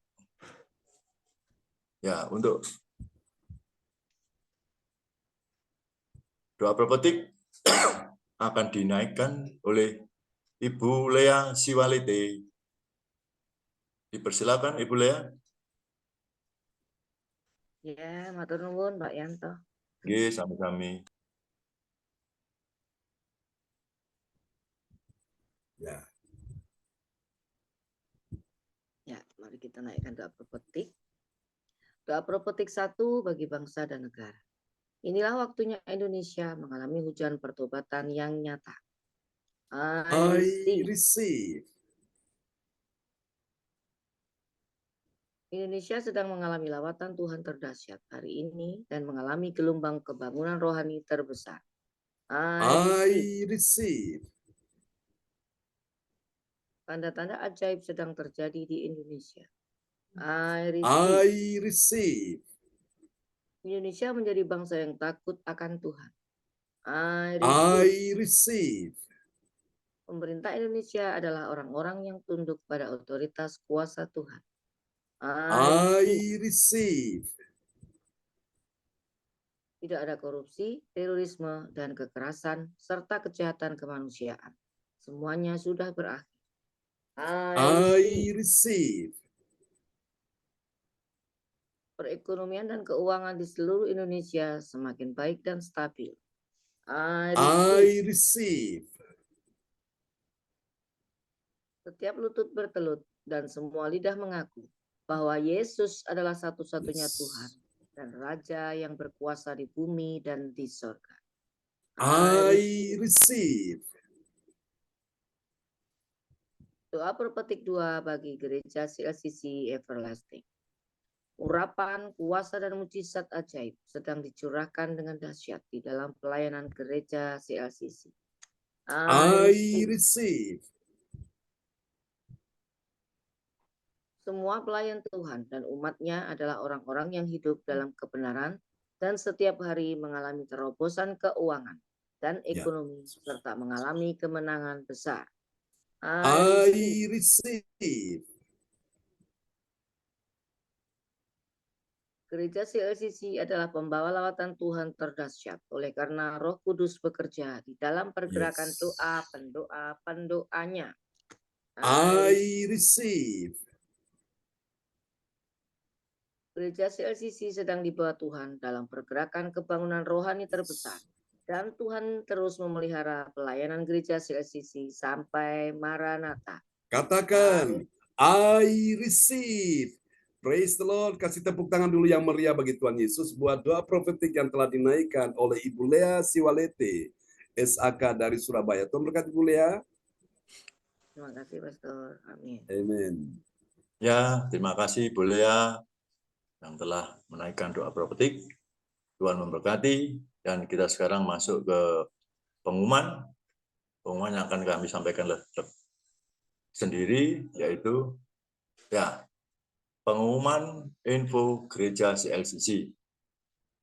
Ya, untuk doa profetik akan dinaikkan oleh Ibu Lea Siwalete. Dipersilakan Ibu Lea. Ya, matur nuwun Pak Yanto. Oke, sami-sami. Ya. Ya, mari kita naikkan doa profetik. Doa profetik 1 bagi bangsa dan negara. Inilah waktunya Indonesia mengalami hujan pertobatan yang nyata. I receive. Indonesia sedang mengalami lawatan Tuhan terdahsyat hari ini dan mengalami gelombang kebangunan rohani terbesar. I receive. Tanda-tanda ajaib sedang terjadi di Indonesia. I receive. Indonesia menjadi bangsa yang takut akan Tuhan. I receive. Pemerintah Indonesia adalah orang-orang yang tunduk pada otoritas kuasa Tuhan. I receive. Tidak ada korupsi, terorisme, dan kekerasan, serta kejahatan kemanusiaan. Semuanya sudah berakhir. I receive. Perekonomian dan keuangan di seluruh Indonesia semakin baik dan stabil. I receive. Setiap lutut bertelut dan semua lidah mengaku bahwa Yesus adalah satu-satunya Tuhan dan Raja yang berkuasa di bumi dan di sorga. I receive. Doa perpetik 2 bagi gereja CLCC Everlasting. Urapan, kuasa, dan mujizat ajaib sedang dicurahkan dengan dahsyat di dalam pelayanan gereja CLCC. I receive. Semua pelayan Tuhan dan umatnya adalah orang-orang yang hidup dalam kebenaran dan setiap hari mengalami terobosan keuangan dan ekonomi serta mengalami kemenangan besar. I receive. Gereja CLCC adalah pembawa lawatan Tuhan terdahsyat oleh karena Roh Kudus bekerja di dalam pergerakan doa pendoanya. I receive. Gereja CLCC sedang dibawa Tuhan dalam pergerakan kebangunan rohani terbesar. Dan Tuhan terus memelihara pelayanan gereja CLCC sampai Maranatha. Katakan, I receive. Praise the Lord. Kasih tepuk tangan dulu yang meriah bagi Tuhan Yesus buat doa profetik yang telah dinaikkan oleh Ibu Lea Siwalete, SAK dari Surabaya. Tuhan berkati Ibu Lea. Terima kasih, Pastor. Amin. Amen. Ya, terima kasih Bu Lea yang telah menaikkan doa profetik. Tuhan memberkati, dan kita sekarang masuk ke pengumuman. Pengumuman yang akan kami sampaikan sendiri, yaitu ya pengumuman info gereja CLCC.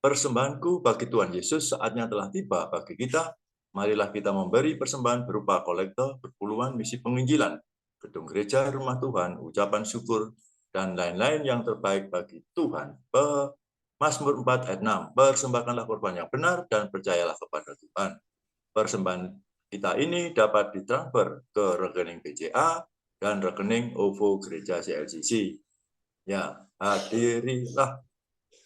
Persembahanku bagi Tuhan Yesus saatnya telah tiba bagi kita. Marilah kita memberi persembahan berupa kolektor, perpuluhan, misi penginjilan, gedung gereja, rumah Tuhan, ucapan syukur, dan lain-lain yang terbaik bagi Tuhan. Mazmur 4 ayat 6, persembahkanlah korban yang benar dan percayalah kepada Tuhan. Persembahan kita ini dapat ditransfer ke rekening BCA dan rekening OVO Gereja CLCC. Ya, hadirilah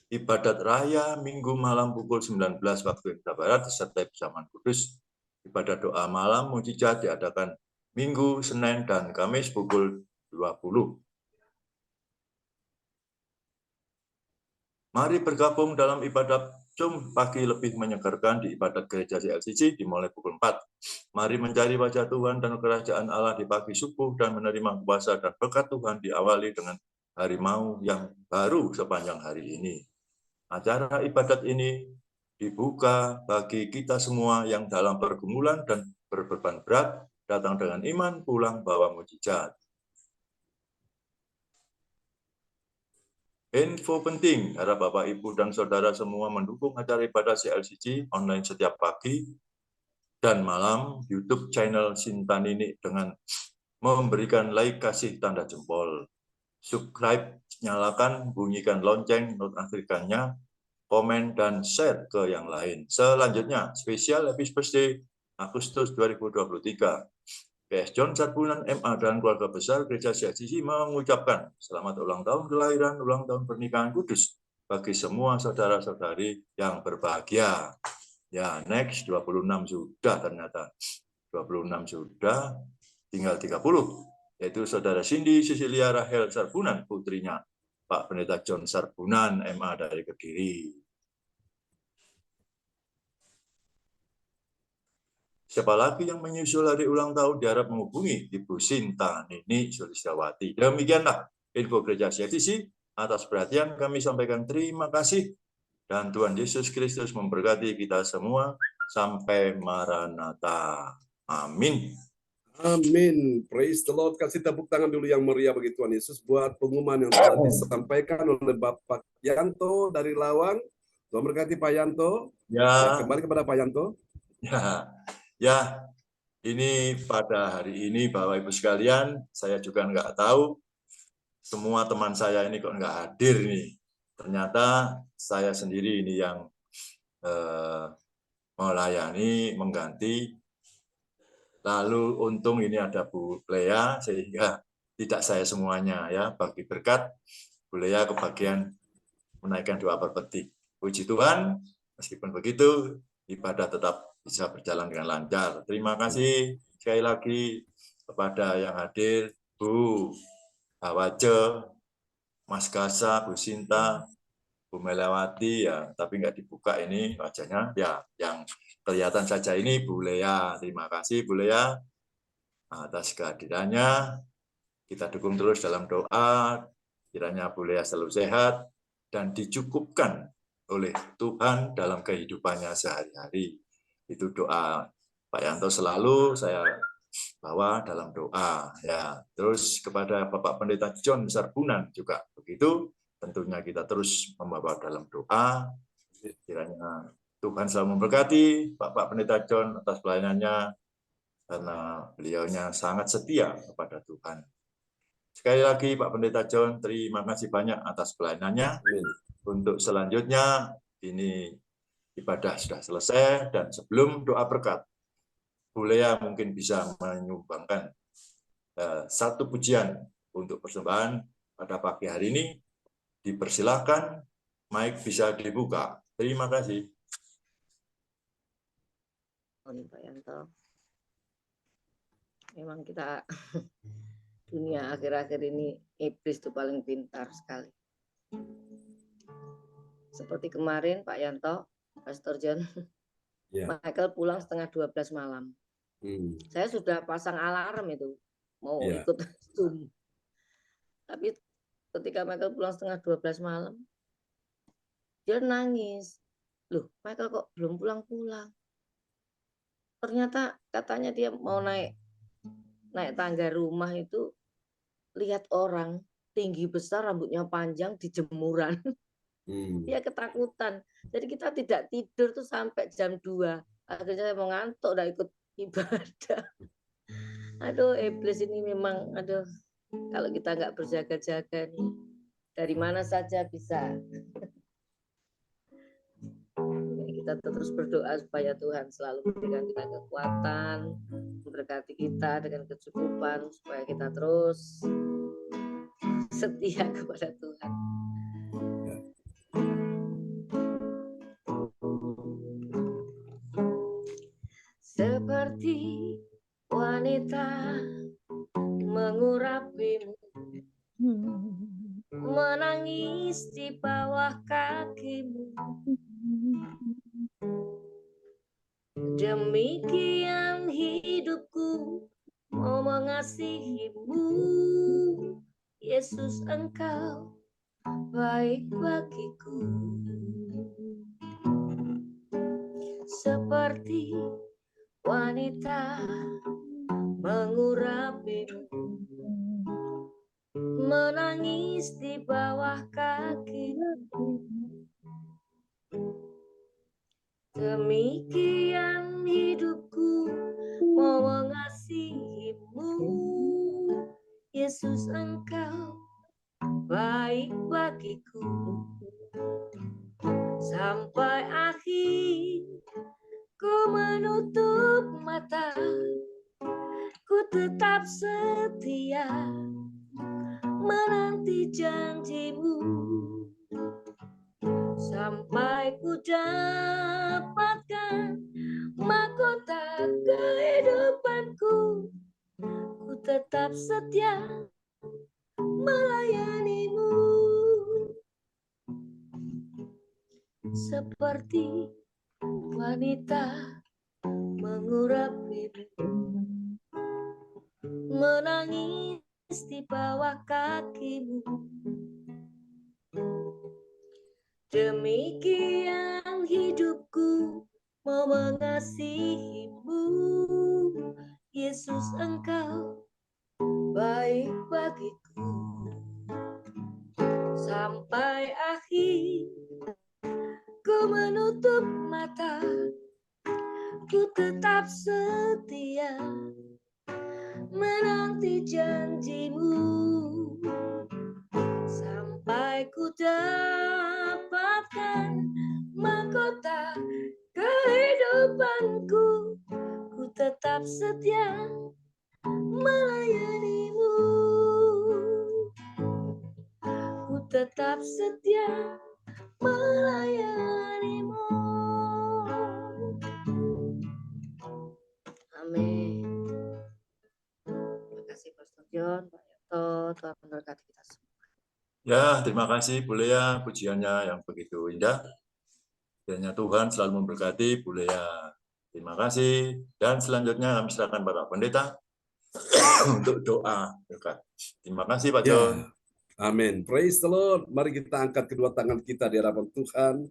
ibadat raya Minggu malam pukul 19 waktu Indonesia Barat disertai bersamaan kudus. Ibadat doa malam mujizat diadakan Minggu, Senin, dan Kamis pukul 20. Mari bergabung dalam ibadat Zoom pagi lebih menyegarkan di ibadat gereja CLCC dimulai pukul 4. Mari mencari wajah Tuhan dan kerajaan Allah di pagi subuh dan menerima kuasa dan berkat Tuhan diawali dengan harimau yang baru sepanjang hari ini. Acara ibadat ini dibuka bagi kita semua yang dalam pergumulan dan berbeban berat, datang dengan iman, pulang bawa mujizat. Info penting, harap Bapak, Ibu, dan Saudara semua mendukung acara ibadah CLCC online setiap pagi dan malam YouTube channel Sintanini dengan memberikan like, kasih tanda jempol. Subscribe, nyalakan, bunyikan lonceng, notifikasinya, komen, dan share ke yang lain. Selanjutnya, spesial Happy Birthday Agustus 2023. PS John Sarbunan MA dan keluarga besar Gereja CLCC mengucapkan selamat ulang tahun kelahiran, ulang tahun pernikahan kudus bagi semua saudara-saudari yang berbahagia. Ya, next 26 sudah ternyata. 26 sudah, tinggal 30. Yaitu saudara Cindy Cecilia Rahel Sarbunan, putrinya Pak Pendeta John Sarbunan MA dari Kediri. Siapa lagi yang menyusul hari ulang tahun diharap menghubungi Ibu Sinta Nini Sulistyawati. Demikianlah info Gereja CLCC. Atas perhatian kami sampaikan terima kasih. Dan Tuhan Yesus Kristus memberkati kita semua. Sampai Maranatha. Amin. Amin. Praise the Lord. Kasih tepuk tangan dulu yang meriah bagi Tuhan Yesus buat pengumuman yang telah disampaikan oleh Bapak Yanto dari Lawang. Tuhan berkati Pak Yanto. Ya. Kembali kepada Pak Yanto. Ya, ini pada hari ini Bapak Ibu sekalian, saya juga nggak tahu semua teman saya ini kok nggak hadir nih. Ternyata saya sendiri ini yang melayani, mengganti. Lalu untung ini ada Bu Lea, sehingga tidak saya semuanya ya. Bagi berkat, Bu Lea kebagian menaikkan doa berpetik. Puji Tuhan, meskipun begitu, ibadah tetap bisa berjalan dengan lancar. Terima kasih sekali lagi kepada yang hadir, Bu Hawaje, Mas Gasa, Bu Sinta, Bu Melawati, ya, tapi nggak dibuka ini wajahnya, ya, yang kelihatan saja ini Bu Lea. Terima kasih Bu Lea atas kehadirannya. Kita dukung terus dalam doa, kiranya Bu Lea selalu sehat dan dicukupkan oleh Tuhan dalam kehidupannya sehari-hari. Itu doa Pak Yanto selalu saya bawa dalam doa. Ya, terus kepada Bapak Pendeta John Sarbunan juga begitu. Tentunya kita terus membawa dalam doa. Kiranya Tuhan selalu memberkati Bapak Pendeta John atas pelayanannya karena beliaunya sangat setia kepada Tuhan. Sekali lagi Pak Pendeta John, terima kasih banyak atas pelayanannya. Untuk selanjutnya ini ibadah sudah selesai dan sebelum doa berkat, Bu Lea mungkin bisa menyumbangkan satu pujian untuk persembahan pada pagi hari ini. Dipersilakan, mic bisa dibuka. Terima kasih. Pak Yanto. Memang kita dunia akhir-akhir ini iblis itu paling pintar sekali. Seperti kemarin Pak Yanto, Pastor John, Michael pulang setengah 12 malam. Saya sudah pasang alarm itu, mau ikut Zoom. Tapi ketika Michael pulang setengah 12 malam, dia nangis. Loh, Michael kok belum pulang-pulang? Ternyata katanya dia mau naik tangga rumah itu, lihat orang tinggi besar, rambutnya panjang di jemuran. Dia ketakutan. Jadi kita tidak tidur tuh sampai jam 2. Akhirnya saya mau ngantuk, udah ikut ibadah. Aduh, iblis ini memang, aduh, kalau kita nggak berjaga-jaga nih, dari mana saja bisa. Kita terus berdoa supaya Tuhan selalu memberikan kita kekuatan, memberkati kita dengan kecukupan, supaya kita terus setia kepada Tuhan. Seperti wanita mengurapimu, menangis di bawah kakimu. Demikian hidupku mau mengasihimu, Yesus, Engkau baik bagiku. Seperti wanita mengurapimu, menangis di bawah kakimu. Demikian hidupku mau mengasihimu, Yesus, Engkau baik bagiku. Sampai akhir ku menutup mata, ku tetap setia menanti janjimu. Sampai ku dapatkan mahkota kehidupanku, ku tetap setia melayanimu. Seperti wanita mengurapimu, menangis di bawah kakimu. Demikian hidupku mau mengasihimu, Yesus, Engkau baik bagiku. Sampai akhir ku menutup mata, ku tetap setia menanti janjimu. Sampai ku dapatkan mahkota kehidupanku, ku tetap setia melayanimu. Ku tetap setia melayanimu. Amin. Terima kasih Pastor John, Pak Yoto, Tuhan memberkati kita semua. Ya, terima kasih Bu Lea, pujiannya yang begitu indah. Kiranya Tuhan selalu memberkati Bu Lea. Terima kasih. Dan selanjutnya kami silakan Bapak Pendeta untuk doa berkat. Terima kasih Pak John. Ya, amin. Praise the Lord. Mari kita angkat kedua tangan kita di hadapan Tuhan.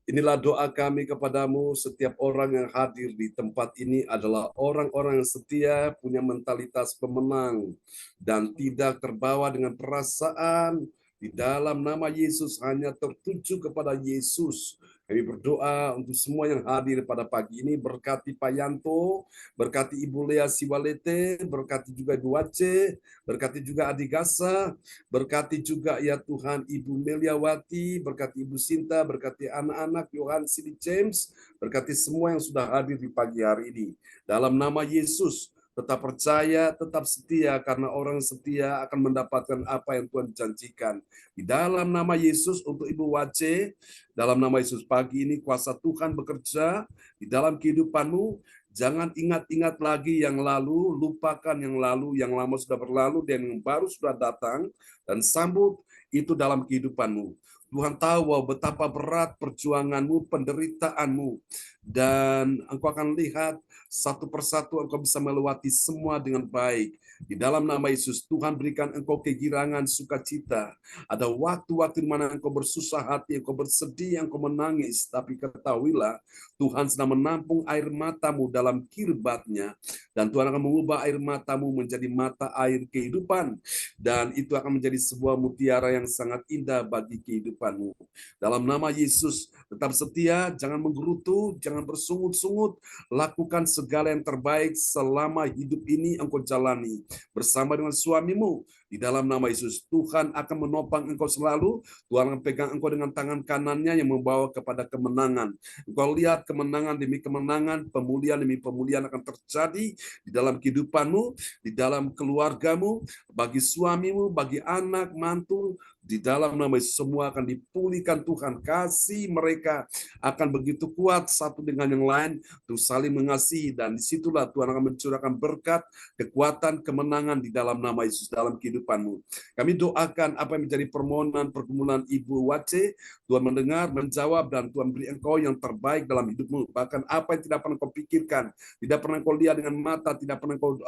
Inilah doa kami kepadamu, setiap orang yang hadir di tempat ini adalah orang-orang yang setia, punya mentalitas pemenang, dan tidak terbawa dengan perasaan. Di dalam nama Yesus hanya tertuju kepada Yesus. Kami berdoa untuk semua yang hadir pada pagi ini, berkati Pak Yanto, berkati Ibu Lea Siwalete, berkati juga Ibu Wace, berkati juga Adi Gasa, berkati juga ya Tuhan Ibu Meliawati, berkati Ibu Sinta, berkati anak-anak Yohan Sidi James, berkati semua yang sudah hadir di pagi hari ini. Dalam nama Yesus, tetap percaya, tetap setia, karena orang setia akan mendapatkan apa yang Tuhan janjikan. Di dalam nama Yesus, untuk Ibu Wace, dalam nama Yesus pagi ini kuasa Tuhan bekerja di dalam kehidupanmu. Jangan ingat-ingat lagi yang lalu, lupakan yang lalu, yang lama sudah berlalu, dan yang baru sudah datang, dan sambut itu dalam kehidupanmu. Tuhan tahu bahwa betapa berat perjuanganmu, penderitaanmu, dan engkau akan lihat satu persatu Engkau bisa melewati semua dengan baik. Di dalam nama Yesus, Tuhan berikan Engkau kegirangan, sukacita. Ada waktu-waktu di mana Engkau bersusah hati, Engkau bersedih, Engkau menangis. Tapi ketahuilah, Tuhan sedang menampung air matamu dalam kirbatnya. Dan Tuhan akan mengubah air matamu menjadi mata air kehidupan. Dan itu akan menjadi sebuah mutiara yang sangat indah bagi kehidupanmu. Dalam nama Yesus, tetap setia, jangan menggerutu, jangan bersungut-sungut. Lakukan segala yang terbaik selama hidup ini engkau jalani bersama dengan suamimu. Di dalam nama Yesus, Tuhan akan menopang engkau selalu. Tuhan akan pegang engkau dengan tangan kanannya yang membawa kepada kemenangan. Engkau lihat kemenangan demi kemenangan, pemulihan demi pemulihan akan terjadi di dalam kehidupanmu, di dalam keluargamu, bagi suamimu, bagi anak, mantu. Di dalam nama Yesus semua akan dipulihkan Tuhan. Kasih mereka akan begitu kuat satu dengan yang lain untuk saling mengasihi, dan disitulah Tuhan akan mencurahkan berkat, kekuatan, kemenangan di dalam nama Yesus dalam kehidupanmu. Kami doakan apa yang menjadi permohonan pergumulan Ibu Wace, Tuhan mendengar, menjawab, dan Tuhan beri engkau yang terbaik dalam hidupmu. Bahkan apa yang tidak pernah kau pikirkan, tidak pernah kau lihat dengan mata, tidak pernah kau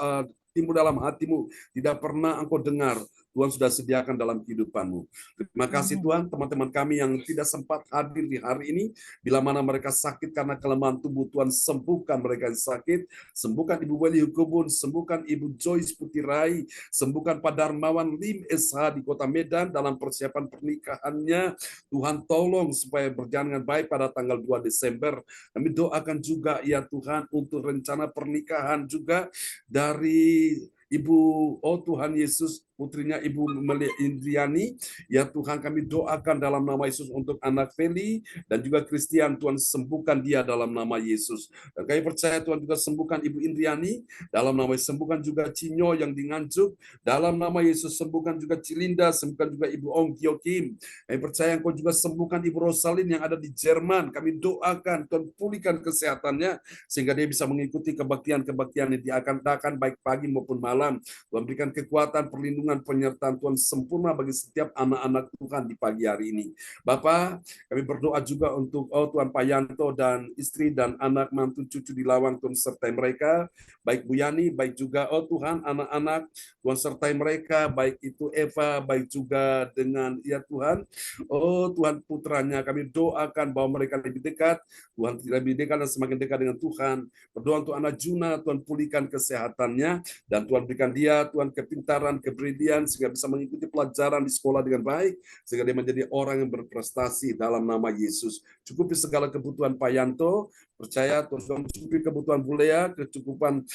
timbul dalam hatimu, tidak pernah engkau dengar, Tuhan sudah sediakan dalam kehidupanmu. Terima kasih Tuhan, teman-teman kami yang tidak sempat hadir di hari ini, bila mana mereka sakit karena kelemahan tubuh, Tuhan sembuhkan mereka yang sakit, sembuhkan Ibu Weli Hukubun, sembuhkan Ibu Joyce Putirai, sembuhkan Pak Darmawan Lim SH di Kota Medan dalam persiapan pernikahannya. Tuhan tolong supaya berjalan dengan baik pada tanggal 2 Desember. Kami doakan juga ya Tuhan untuk rencana pernikahan juga dari Ibu, oh Tuhan Yesus, putrinya Ibu Melia Indriani, ya Tuhan kami doakan dalam nama Yesus untuk anak Feli dan juga Christian, Tuhan sembuhkan dia dalam nama Yesus. Dan kami percaya Tuhan juga sembuhkan Ibu Indriani, dalam nama Yesus sembuhkan juga Cinyo yang di Nganjuk, dalam nama Yesus sembuhkan juga Cilinda, sembuhkan juga Ibu Ong Kyo Kim. Kami percaya Engkau juga sembuhkan Ibu Rosalin yang ada di Jerman. Kami doakan Tuhan pulihkan kesehatannya, sehingga dia bisa mengikuti kebaktian-kebaktian yang dia akan adakan baik pagi maupun malam. Tuhan berikan kekuatan, perlindungan, penyertaan Tuhan sempurna bagi setiap anak-anak Tuhan di pagi hari ini. Bapak, kami berdoa juga untuk Tuhan Pak Yanto dan istri dan anak mantu cucu di Lawang, Tuhan sertai mereka, baik Bu Yani, baik juga Tuhan anak-anak, Tuhan sertai mereka, baik itu Eva, baik juga dengan ya Tuhan, Tuhan putranya, kami doakan bahwa mereka lebih dekat, Tuhan lebih dekat dan semakin dekat dengan Tuhan. Berdoa untuk anak Juna, Tuhan pulihkan kesehatannya, dan Tuhan berikan dia, Tuhan kepintaran, keberanian, sehingga bisa mengikuti pelajaran di sekolah dengan baik, sehingga dia menjadi orang yang berprestasi dalam nama Yesus. Cukupi segala kebutuhan Pak Yanto, percaya Tuhan mencukupi kebutuhan Bu Lea, kecukupan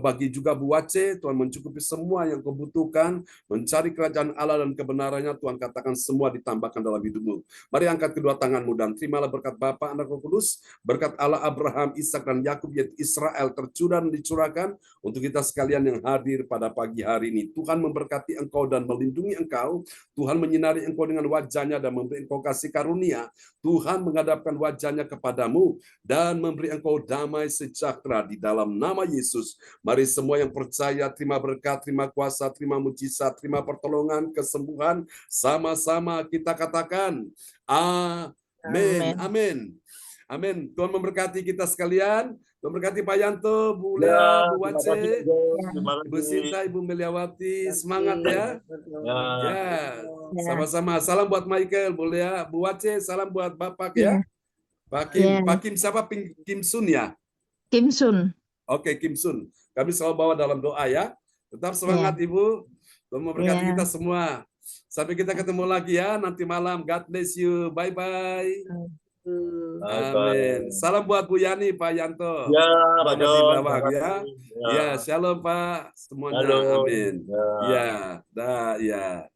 bagi juga Bu Wace, Tuhan mencukupi semua yang kau butuhkan, mencari kerajaan Allah dan kebenarannya, Tuhan katakan semua ditambahkan dalam hidupmu. Mari angkat kedua tanganmu dan terimalah berkat Bapa, Anak, Roh Kudus, berkat Allah Abraham, Ishak dan Yakub yaitu Israel tercurah dan dicurahkan untuk kita sekalian yang hadir pada pagi hari ini. Tuhan memberkati engkau dan melindungi engkau. Tuhan menyinari engkau dengan wajahnya dan memberi engkau kasih karunia. Tuhan menghadapkan wajahnya kepadamu dan memberi engkau damai sejahtera di dalam nama Yesus. Mari semua yang percaya terima berkat, terima kuasa, terima mujizat, terima pertolongan, kesembuhan. Sama-sama kita katakan amin. Amin. Amin. Tuhan memberkati kita sekalian. Tuhan memberkati Pak Yanto, Bu Lea, Bu Wace, Ibu Sinta, Ibu Meliawati. Semangat ya. Ya, sama-sama. Salam buat Michael, Bu Lea, Bu Wace. Salam buat Bapak ya. Pak Kim, Pak Kim siapa? Kim Sun ya? Kim Sun. Oke, Kim Sun. Kami selalu bawa dalam doa ya. Tetap semangat Ibu. Tuhan memberkati kita semua. Sampai kita ketemu lagi ya nanti malam. God bless you. Bye-bye. Amin. Salam buat Bu Yani, Pak Yanto. Ya, Pak John. Ya. Ya, shalom Pak. Semuanya. Amin. Ya, dah ya.